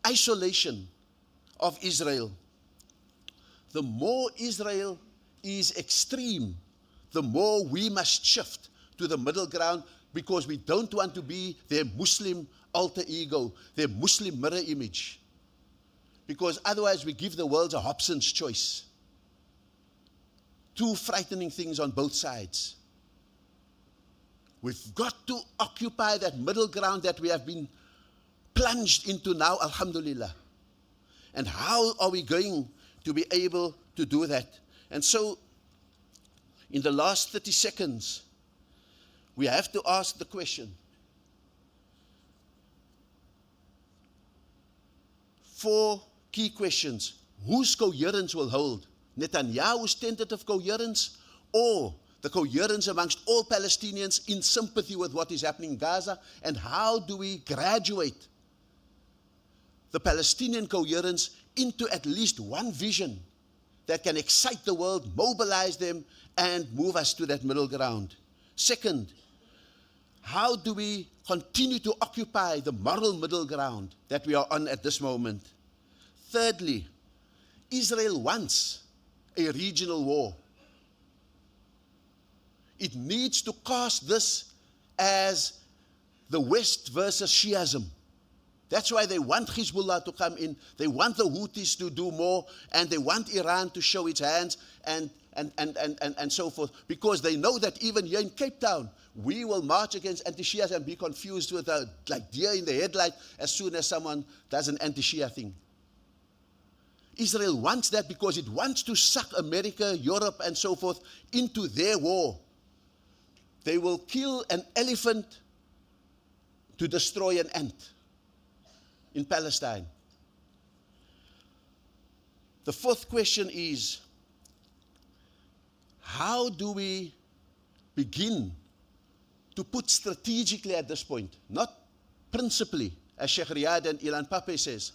isolation of Israel. The more Israel is extreme, the more we must shift to the middle ground, because we don't want to be their Muslim alter ego, their Muslim mirror image. Because otherwise we give the world a Hobson's choice. Two frightening things on both sides. We've got to occupy that middle ground that we have been plunged into now, alhamdulillah. And how are we going to be able to do that? And so, in the last 30 seconds, we have to ask the question: 4 key questions. Whose coherence will hold? Netanyahu's tentative coherence, or the coherence amongst all Palestinians in sympathy with what is happening in Gaza? And how do we graduate the Palestinian coherence into at least one vision that can excite the world, mobilize them, and move us to that middle ground? Second, how do we continue to occupy the moral middle ground that we are on at this moment? Thirdly, Israel wants a regional war. It needs to cast this as the West versus Shiism. That's why they want Hezbollah to come in. They want the Houthis to do more, and they want Iran to show its hands and so forth, because they know that even here in Cape Town, we will march against anti-Shias and be confused with like deer in the headlight as soon as someone does an anti-Shia thing. Israel wants that because it wants to suck America, Europe, and so forth into their war. They will kill an elephant to destroy an ant in Palestine. The fourth question is, how do we begin to put strategically at this point, not principally, as Sheikh Riyad and Elan Pape says,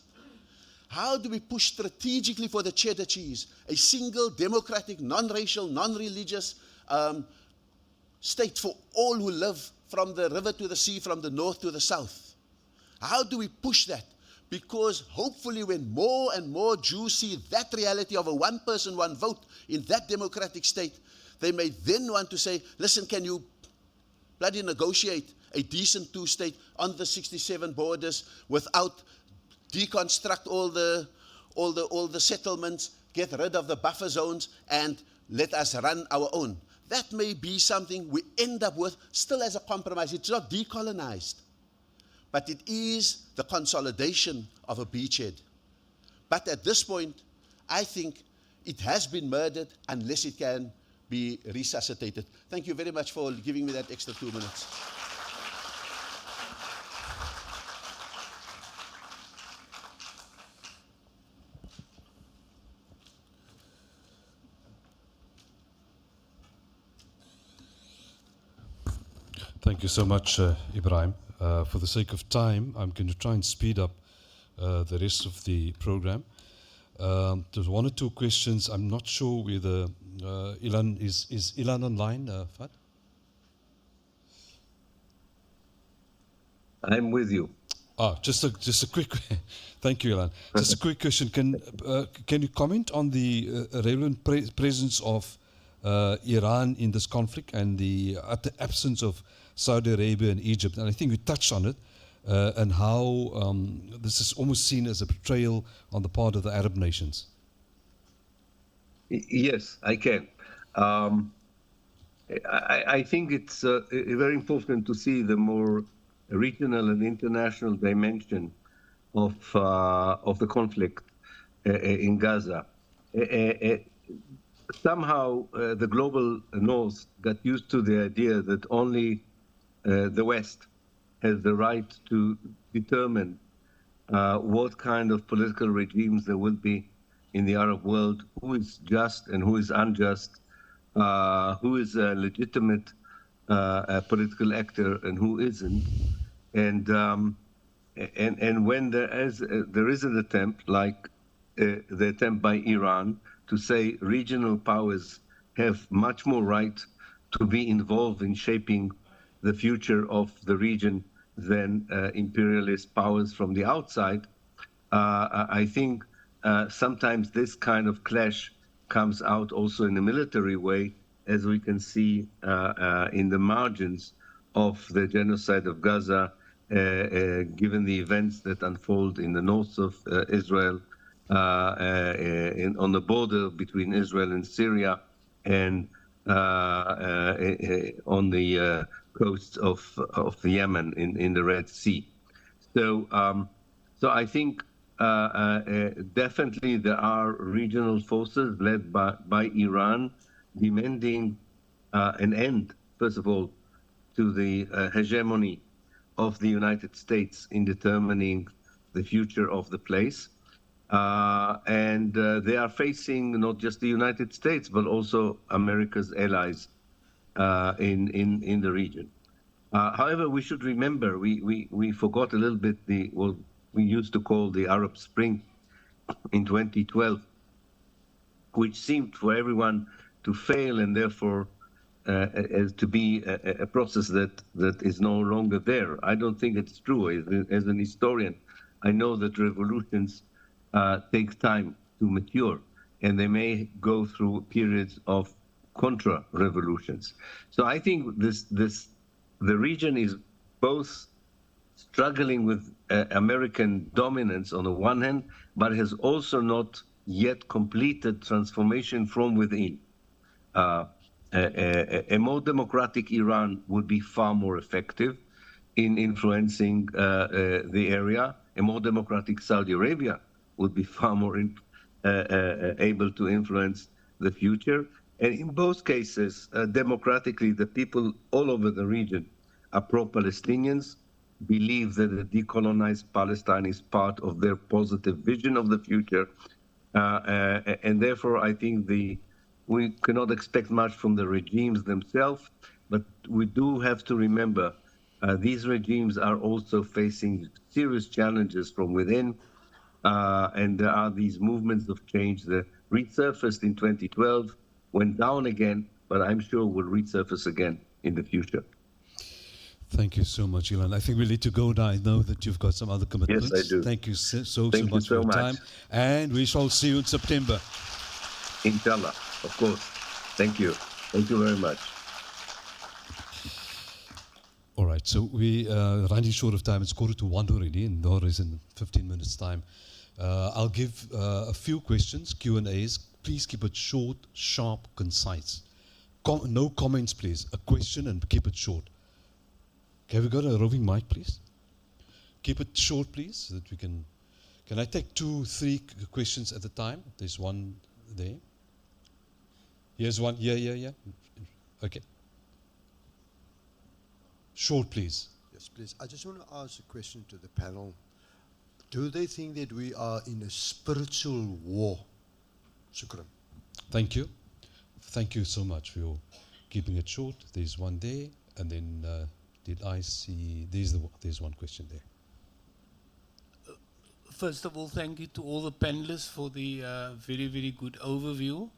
how do we push strategically for the cheddar cheese, a single, democratic, non-racial, non-religious state for all who live from the river to the sea, from the north to the south? How do we push that? Because hopefully when more and more Jews see that reality of a one person, one vote in that democratic state, they may then want to say, listen, can you bloody negotiate a decent two-state on the 67 borders without deconstruct all the settlements, get rid of the buffer zones, and let us run our own? That may be something we end up with still as a compromise. It's not decolonized, but it is the consolidation of a beachhead. But at this point, I think it has been murdered unless it can be resuscitated. Thank you very much for giving me that extra 2 minutes. Thank you so much, Ibrahim. For the sake of time, I'm going to try and speed up the rest of the program. There's one or two questions. I'm not sure whether Elan is Elan online, Fat? I'm with you. Just a quick. Thank you, Elan. Just a quick question. Can you comment on the relevant presence of Iran in this conflict and the utter absence of Saudi Arabia and Egypt? And I think we touched on it, and how this is almost seen as a betrayal on the part of the Arab nations. Yes, I can. I think it's very important to see the more regional and international dimension of the conflict in Gaza. Somehow, the global North got used to the idea that only the West has the right to determine what kind of political regimes there will be in the Arab world, who is just and who is unjust, who is a legitimate political actor and who isn't. And when there is an attempt, like the attempt by Iran, to say regional powers have much more right to be involved in shaping the future of the region than imperialist powers from the outside, I think sometimes this kind of clash comes out also in a military way, as we can see in the margins of the genocide of Gaza, given the events that unfold in the north of Israel, on the border between Israel and Syria, and on the coast of Yemen in the Red Sea. So I think definitely there are regional forces led by Iran demanding an end, first of all, to the hegemony of the United States in determining the future of the place. And they are facing not just the United States, but also America's allies in the region. However, we should remember, we forgot a little bit what we used to call the Arab Spring in 2012, which seemed for everyone to fail and therefore as to be a process that is no longer there. I don't think it's true. As an historian, I know that revolutions take time to mature, and they may go through periods of contra-revolutions. So I think the region is both struggling with American dominance on the one hand, but has also not yet completed transformation from within. A more democratic Iran would be far more effective in influencing the area. A more democratic Saudi Arabia would be far more able to influence the future. And in both cases, democratically, the people all over the region are pro-Palestinians, believe that a decolonized Palestine is part of their positive vision of the future. And therefore, I think we cannot expect much from the regimes themselves, but we do have to remember these regimes are also facing serious challenges from within, and there are these movements of change that resurfaced in 2012, went down again, but I'm sure will resurface again in the future. Thank you so much, Elan. I think we need to go now. I know that you've got some other commitments. Yes, I do. Thank you so Thank you much for so your much. time. And we shall see you in September. Inshallah, of course. Thank you. Thank you very much. All right, so we running short of time. It's 1:45 already, and Noor is in 15 minutes' time. I'll give a few questions, Q&As. Please keep it short, sharp, concise. No comments, please. A question and keep it short. Okay, have we got a roving mic, please? Keep it short, please, so that we can... Can I take 2, 3 questions at a time? There's one there. Here's one. Yeah. Okay. Short, please. Yes, please. I just want to ask a question to the panel. Do they think that we are in a spiritual war? Shukran. Thank you. Thank you so much for your keeping it short. There's one there, and then did I see? There's one question there. First of all, thank you to all the panelists for the very, very good overview.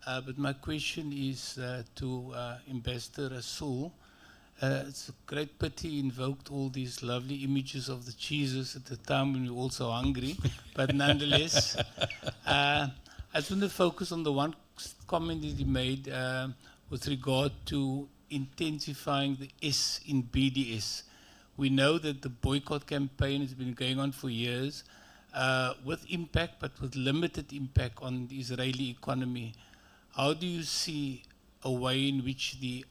But my question is to Ambassador Rasool. It's a great pity he invoked all these lovely images of the cheeses at the time when we were all so hungry. But nonetheless, I just want to focus on the one comment that he made with regard to intensifying the S in BDS. We know that the boycott campaign has been going on for years with impact, but with limited impact on the Israeli economy. How do you see a way in which the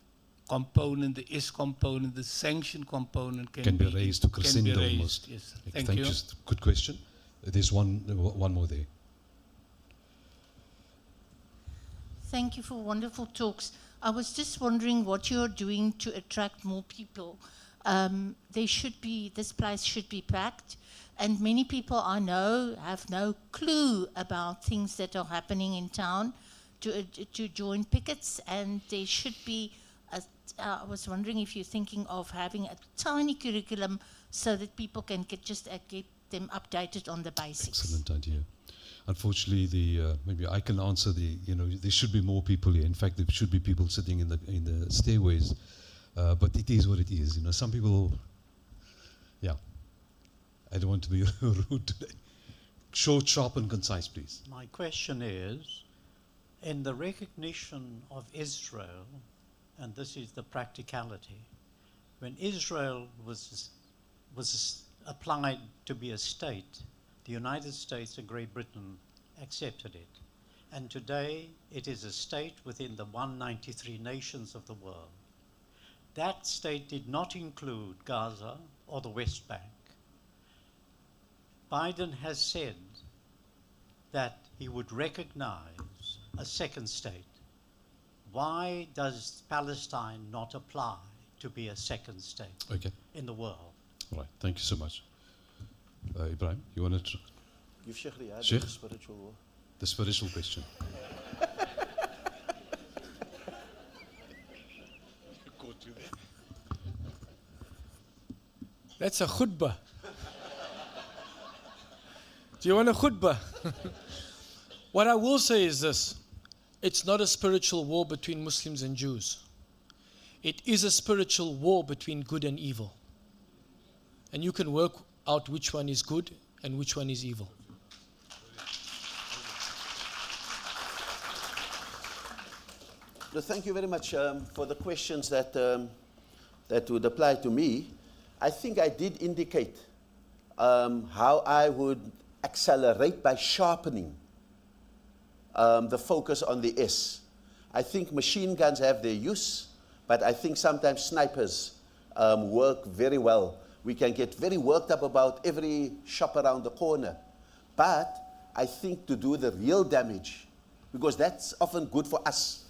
component, the S component, the sanction component can be raised to crescendo raised? almost. Yes. Thank Thank you. you. Good question. There's one more there. Thank you for wonderful talks. I was just wondering what you're doing to attract more people. This place should be packed, and many people I know have no clue about things that are happening in town to join pickets, and there should be, I was wondering if you're thinking of having a tiny curriculum so that people can get them updated on the basics. Excellent idea. Unfortunately, maybe I can answer there should be more people here. In fact, there should be people sitting in the stairways. But it is what it is. Some people, I don't want to be rude today. Short, sharp, and concise, please. My question is, in the recognition of Israel, and this is the practicality, when Israel was applied to be a state, the United States and Great Britain accepted it. And today it is a state within the 193 nations of the world. That state did not include Gaza or the West Bank. Biden has said that he would recognize a second state. Why does Palestine not apply to be a second state in the world? All right, thank you so much. Ibrahim, you want to... Give Sheikh Riyad Sheikh? the spiritual war. The spiritual question. That's a khutbah. Do you want a khutbah? What I will say is this. It's not a spiritual war between Muslims and Jews. It is a spiritual war between good and evil. And you can work out which one is good and which one is evil. No, thank you very much for the questions that would apply to me. I think I did indicate how I would accelerate by sharpening the focus on the S. I think machine guns have their use, but I think sometimes snipers work very well. We can get very worked up about every shop around the corner. But I think to do the real damage, because that's often good for us.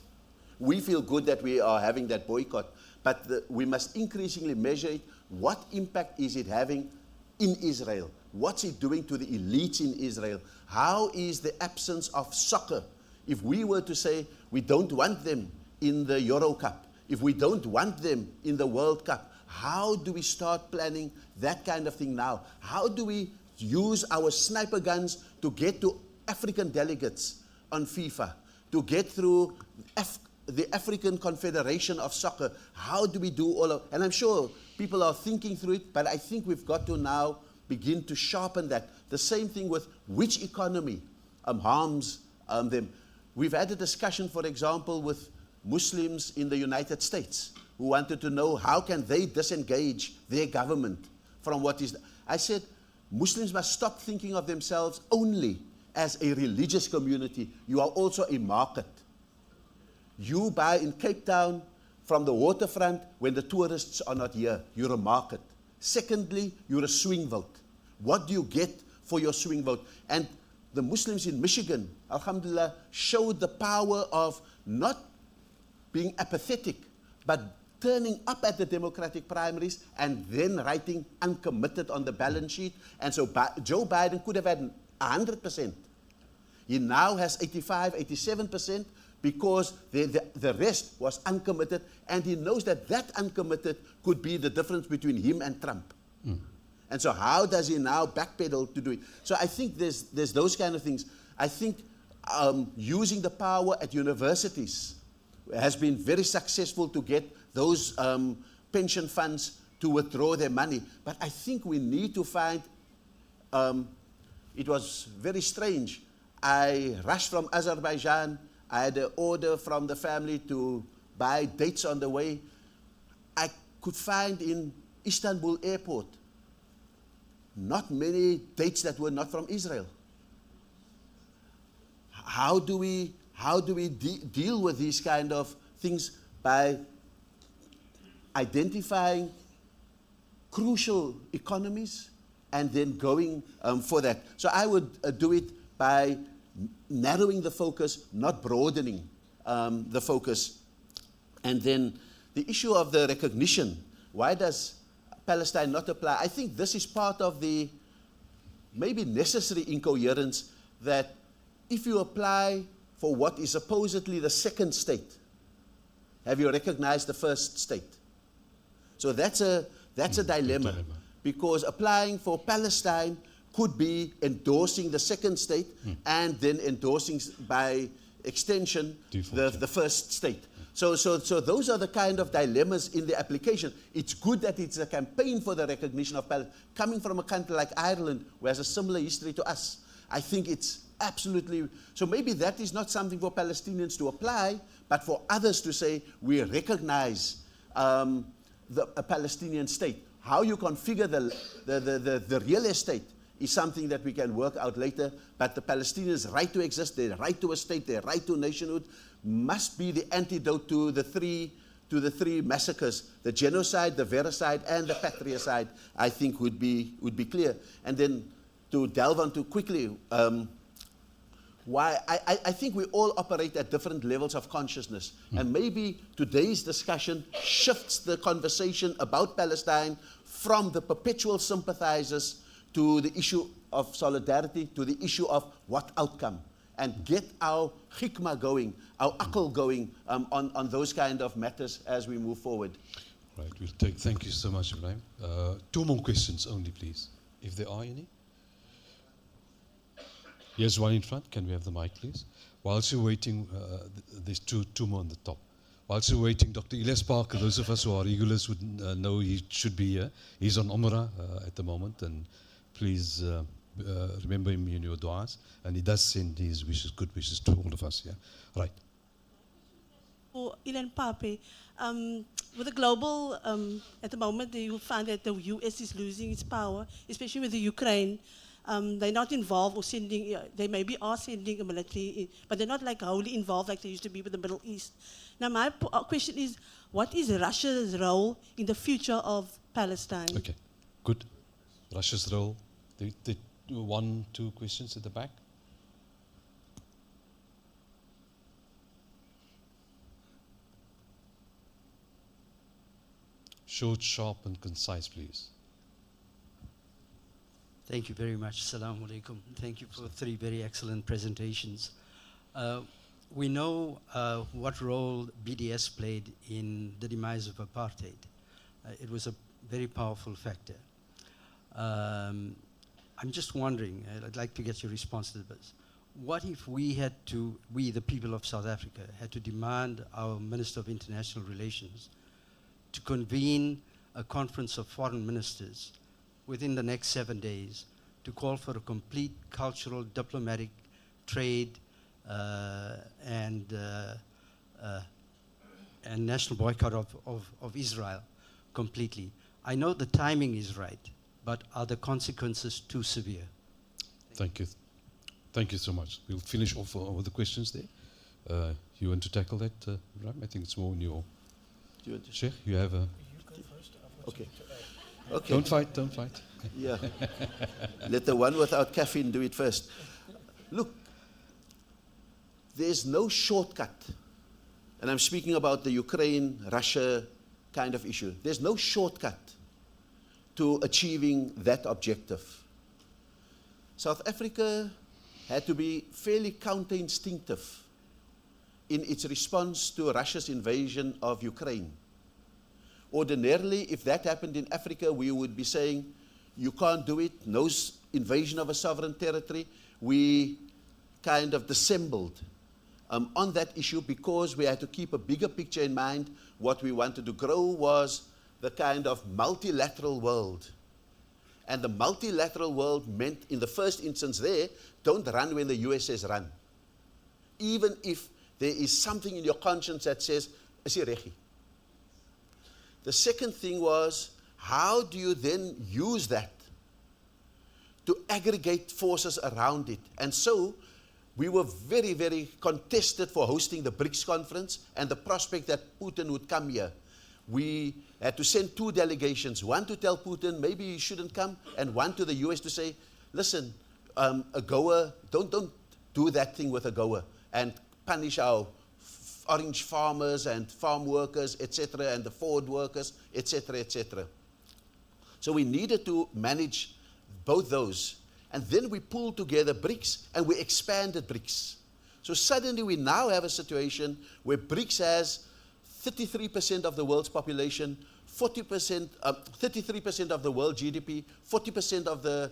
We feel good that we are having that boycott, but we must increasingly measure it. What impact is it having in Israel? What's it doing to the elites in Israel? How is the absence of soccer? If we were to say we don't want them in the Euro Cup, if we don't want them in the World Cup, how do we start planning that kind of thing now? How do we use our sniper guns to get to African delegates on FIFA, to get through the African Confederation of Soccer? How do we do all of, and I'm sure people are thinking through it, but I think we've got to now begin to sharpen that. The same thing with which economy harms them. We've had a discussion, for example, with Muslims in the United States who wanted to know how can they disengage their government from what is. I said, Muslims must stop thinking of themselves only as a religious community. You are also a market. You buy in Cape Town from the waterfront when the tourists are not here. You're a market. Secondly, you're a swing vote. What do you get for your swing vote? And the Muslims in Michigan, alhamdulillah, showed the power of not being apathetic, but turning up at the Democratic primaries and then writing uncommitted on the balance sheet. And so Joe Biden could have had 100%. He now has 85, 87%. Because the rest was uncommitted, and he knows that that uncommitted could be the difference between him and Trump. And so how does he now backpedal to do it? So I think there's those kind of things. I think using the power at universities has been very successful to get those pension funds to withdraw their money. But I think we need to find, it was very strange. I rushed from Azerbaijan. I had an order from the family to buy dates on the way. I could find in Istanbul airport not many dates that were not from Israel. How do we deal with these kind of things? By identifying crucial economies and then going for that. So I would do it by narrowing the focus, not broadening the focus. And then the issue of the recognition. Why does Palestine not apply? I think this is part of the maybe necessary incoherence that if you apply for what is supposedly the second state, have you recognized the first state? So that's a dilemma, because applying for Palestine could be endorsing the second state and then endorsing by extension the first state. So those are the kind of dilemmas in the application. It's good that it's a campaign for the recognition of Palestine. Coming from a country like Ireland, who has a similar history to us, I think it's absolutely, so maybe that is not something for Palestinians to apply, but for others to say, we recognize a Palestinian state. How you configure the real estate is something that we can work out later, but the Palestinians' right to exist, their right to a state, their right to nationhood, must be the antidote to the three massacres, the genocide, the vericide, and the patricide, I think would be clear. And then to delve onto quickly, why I think we all operate at different levels of consciousness. And maybe today's discussion shifts the conversation about Palestine from the perpetual sympathizers to the issue of solidarity, to the issue of what outcome, and get our hikmah going, our akal going on those kind of matters as we move forward. Right, we'll take, thank you so much, Ibrahim. 2 more questions only, please, if there are any. Here's one in front. Can we have the mic, please? Whilst you're waiting, there's two more on the top. Whilst you're waiting, Dr. Elan Pape, those of us who are regulars would know he should be here. He's on Umrah at the moment, and please remember him in your du'as. And he does send his wishes, good wishes to all of us. Yeah, right. For Elan Pape, with the global, at the moment, you find that the US is losing its power, especially with the Ukraine. They're not involved or sending, they maybe are sending a military, but they're not like wholly involved like they used to be with the Middle East. Now my question is, what is Russia's role in the future of Palestine? Okay, good. Russia's role. The 1, 2 questions at the back. Short, sharp, and concise, please. Thank you very much. Assalamu alaikum. Thank you for 3 very excellent presentations. We know what role BDS played in the demise of apartheid. It was a very powerful factor. I'm just wondering, I'd like to get your response to this. What if we had to, we the people of South Africa, had to demand our Minister of International Relations to convene a conference of foreign ministers within the next 7 days to call for a complete cultural, diplomatic, trade, and national boycott of Israel completely. I know the timing is right, but are the consequences too severe? Thank you. Thank you so much. We'll finish off all the questions there. You want to tackle that, Ram? I think it's more in your... Sheikh, you have a... You go first. Okay. Okay. Don't fight, don't fight. Yeah. Let the one without caffeine do it first. Look, there's no shortcut. And I'm speaking about the Ukraine-Russia kind of issue. There's no shortcut to achieving that objective. South Africa had to be fairly counter-instinctive in its response to Russia's invasion of Ukraine. Ordinarily, if that happened in Africa, we would be saying, you can't do it, no invasion of a sovereign territory. We kind of dissembled on that issue because we had to keep a bigger picture in mind. What we wanted to grow was the kind of multilateral world. And the multilateral world meant, in the first instance there, don't run when the US says run. Even if there is something in your conscience that says, is jy reggie? The second thing was, how do you then use that to aggregate forces around it? And so, we were very, very contested for hosting the BRICS conference and the prospect that Putin would come here. We had to send 2 delegations, one to tell Putin maybe he shouldn't come, and one to the US to say, listen, AGOA, don't do that thing with AGOA and punish our orange farmers and farm workers, etc., and the Ford workers, etc., etc. So we needed to manage both those. And then we pulled together BRICS and we expanded BRICS. So suddenly we now have a situation where BRICS has 33% of the world's population, 33% of the world GDP, 40% of the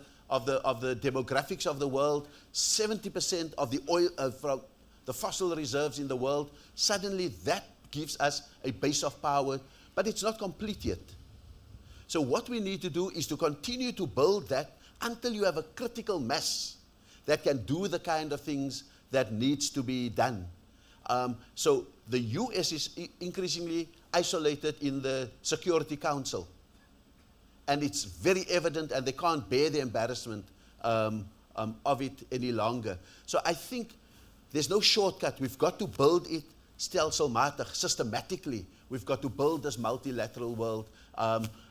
demographics of the world, 70% of the oil, from the fossil reserves in the world. Suddenly that gives us a base of power, but it's not complete yet. So what we need to do is to continue to build that until you have a critical mass that can do the kind of things that needs to be done. So the US is increasingly isolated in the Security Council. And it's very evident, and they can't bear the embarrassment of it any longer. So I think there's no shortcut. We've got to build it stelselmatig, systematically. We've got to build this multilateral world.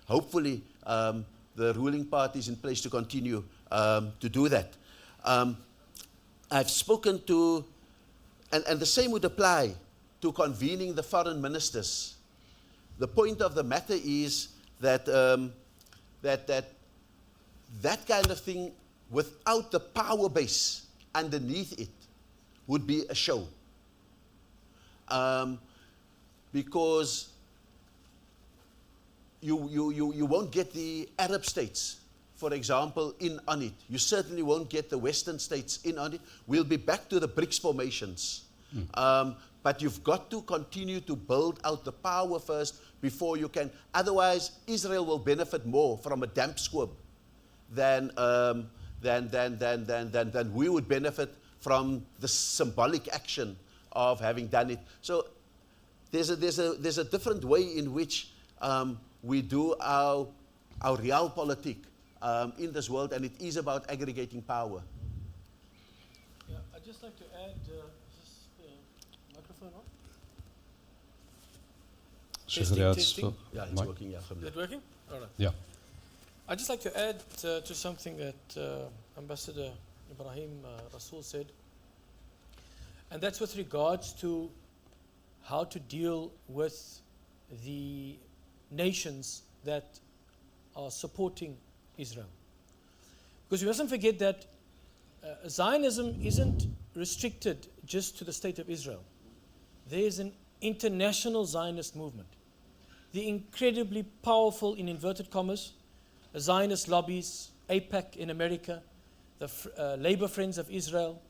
Hopefully, the ruling party is in place to continue to do that. I've spoken to, and the same would apply to convening the foreign ministers. The point of the matter is that that kind of thing, without the power base underneath it, would be a show. Because you won't get the Arab states, for example, in on it. You certainly won't get the Western states in on it. We'll be back to the BRICS formations. But you've got to continue to build out the power first before you can. Otherwise, Israel will benefit more from a damp squib than we would benefit from the symbolic action of having done it. So there's a different way in which we do our realpolitik in this world, and it is about aggregating power. Yeah, I'd just like to add, is this microphone on? Testing. Yeah, it's working. Yeah, Is it working? All right. Yeah. I'd just like to add to something that Ambassador Ibrahim Rasool said, and that's with regards to how to deal with the nations that are supporting Israel. Because we mustn't forget that Zionism isn't restricted just to the state of Israel. There is an international Zionist movement. The incredibly powerful, in inverted commas, Zionist lobbies, AIPAC in America, the Labour Friends of Israel,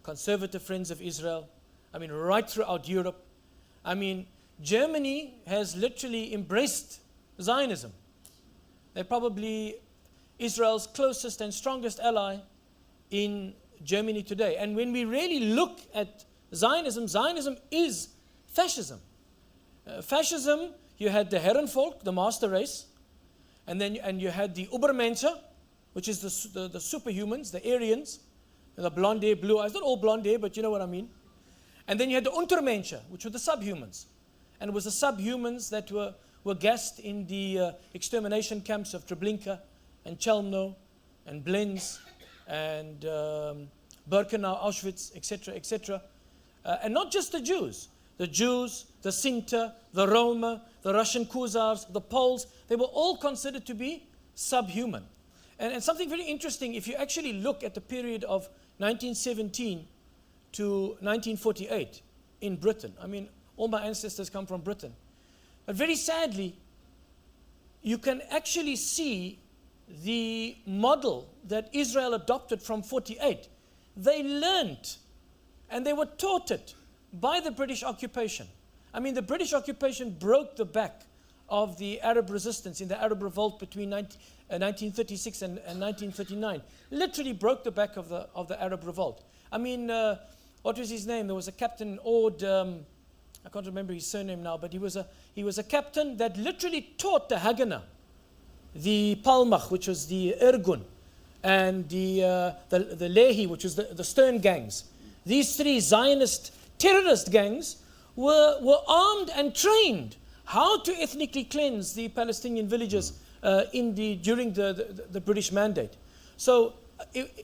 Conservative Friends of Israel, I mean, right throughout Europe. I mean, Germany has literally embraced Zionism. They're probably Israel's closest and strongest ally in Germany today. And when we really look at Zionism, Zionism is fascism. Fascism, you had the Herrenvolk, the master race, and you had the Ubermensch, which is the superhumans, the Aryans, the blonde hair, blue eyes, not all blonde hair, but you know what I mean. And then you had the Untermensch, which were the subhumans. And it was the subhumans that were gassed in the extermination camps of Treblinka and Chelmno and Blins and Birkenau, Auschwitz, etc., etc. And not just the Jews, the Sinti, the Roma, the Russian Khazars, the Poles, they were all considered to be subhuman. And something very interesting, if you actually look at the period of 1917 to 1948 in Britain, I mean, all my ancestors come from Britain. But very sadly, you can actually see the model that Israel adopted from 48. They learned and they were taught it by the British occupation. I mean, the British occupation broke the back of the Arab resistance in the Arab revolt between 1936 and 1939. Literally broke the back of the Arab revolt. I mean, what was his name? There was a Captain Ord, I can't remember his surname now, but he was a captain that literally taught the Haganah, the Palmach, which was the Irgun, and the Lehi, which was the Stern gangs. These three Zionist terrorist gangs were armed and trained how to ethnically cleanse the Palestinian villages during the British mandate. So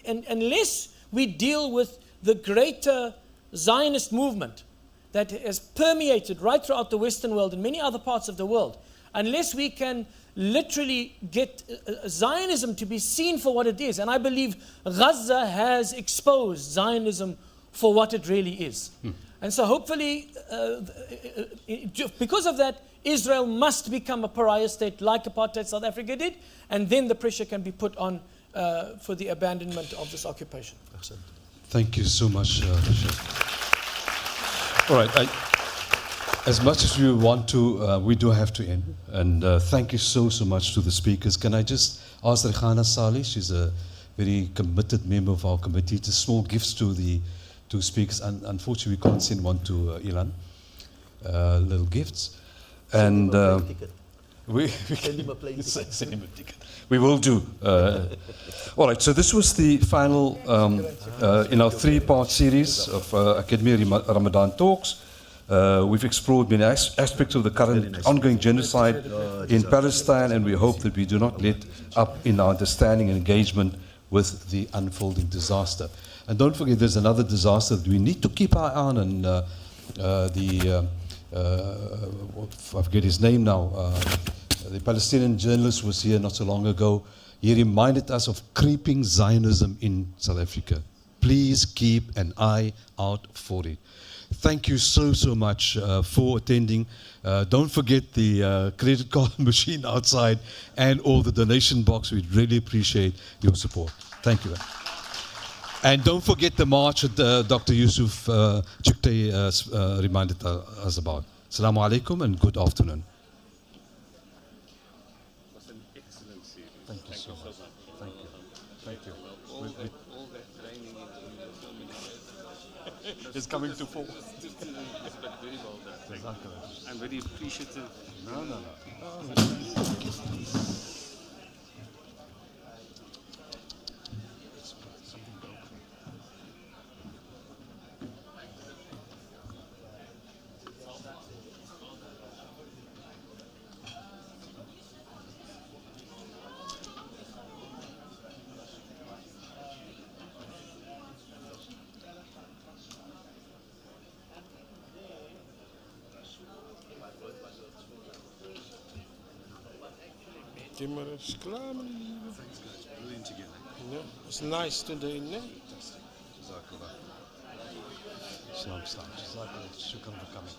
unless we deal with the greater Zionist movement that has permeated right throughout the Western world and many other parts of the world, unless we can literally get Zionism to be seen for what it is, and I believe Gaza has exposed Zionism for what it really is. And so hopefully, because of that, Israel must become a pariah state like apartheid South Africa did, and then the pressure can be put on for the abandonment of this occupation. Thank you so much, Bishop. All right, as much as we want to, we do have to end. And thank you so much to the speakers. Can I just ask Rehana Saleh, she's a very committed member of our committee, to small gifts to the two speakers. And unfortunately, we can't send one to Elan, little gifts. And we send him a plane ticket. Send him a ticket. We will do. All right, so this was the final in our three-part series of Academy Ramadan Talks. We've explored many aspects of the current ongoing genocide in Palestine, and we hope that we do not let up in our understanding and engagement with the unfolding disaster. And don't forget, there's another disaster that we need to keep our eye on, and I forget his name now. The Palestinian journalist was here not so long ago. He reminded us of creeping Zionism in South Africa. Please keep an eye out for it. Thank you so much for attending. Don't forget the credit card machine outside and all the donation box. We'd really appreciate your support. Thank you. And don't forget the march that Dr. Yusuf Chukte reminded us about. Assalamu alaikum and good afternoon. It was an excellent series. Thank you so much. Thank you. Thank you. All that training in so many years. It's coming to full. But very well done. I'm very appreciative. No. Thanks guys, brilliant together. Yeah, it's nice today, no? Jazakallah. Shukran for coming.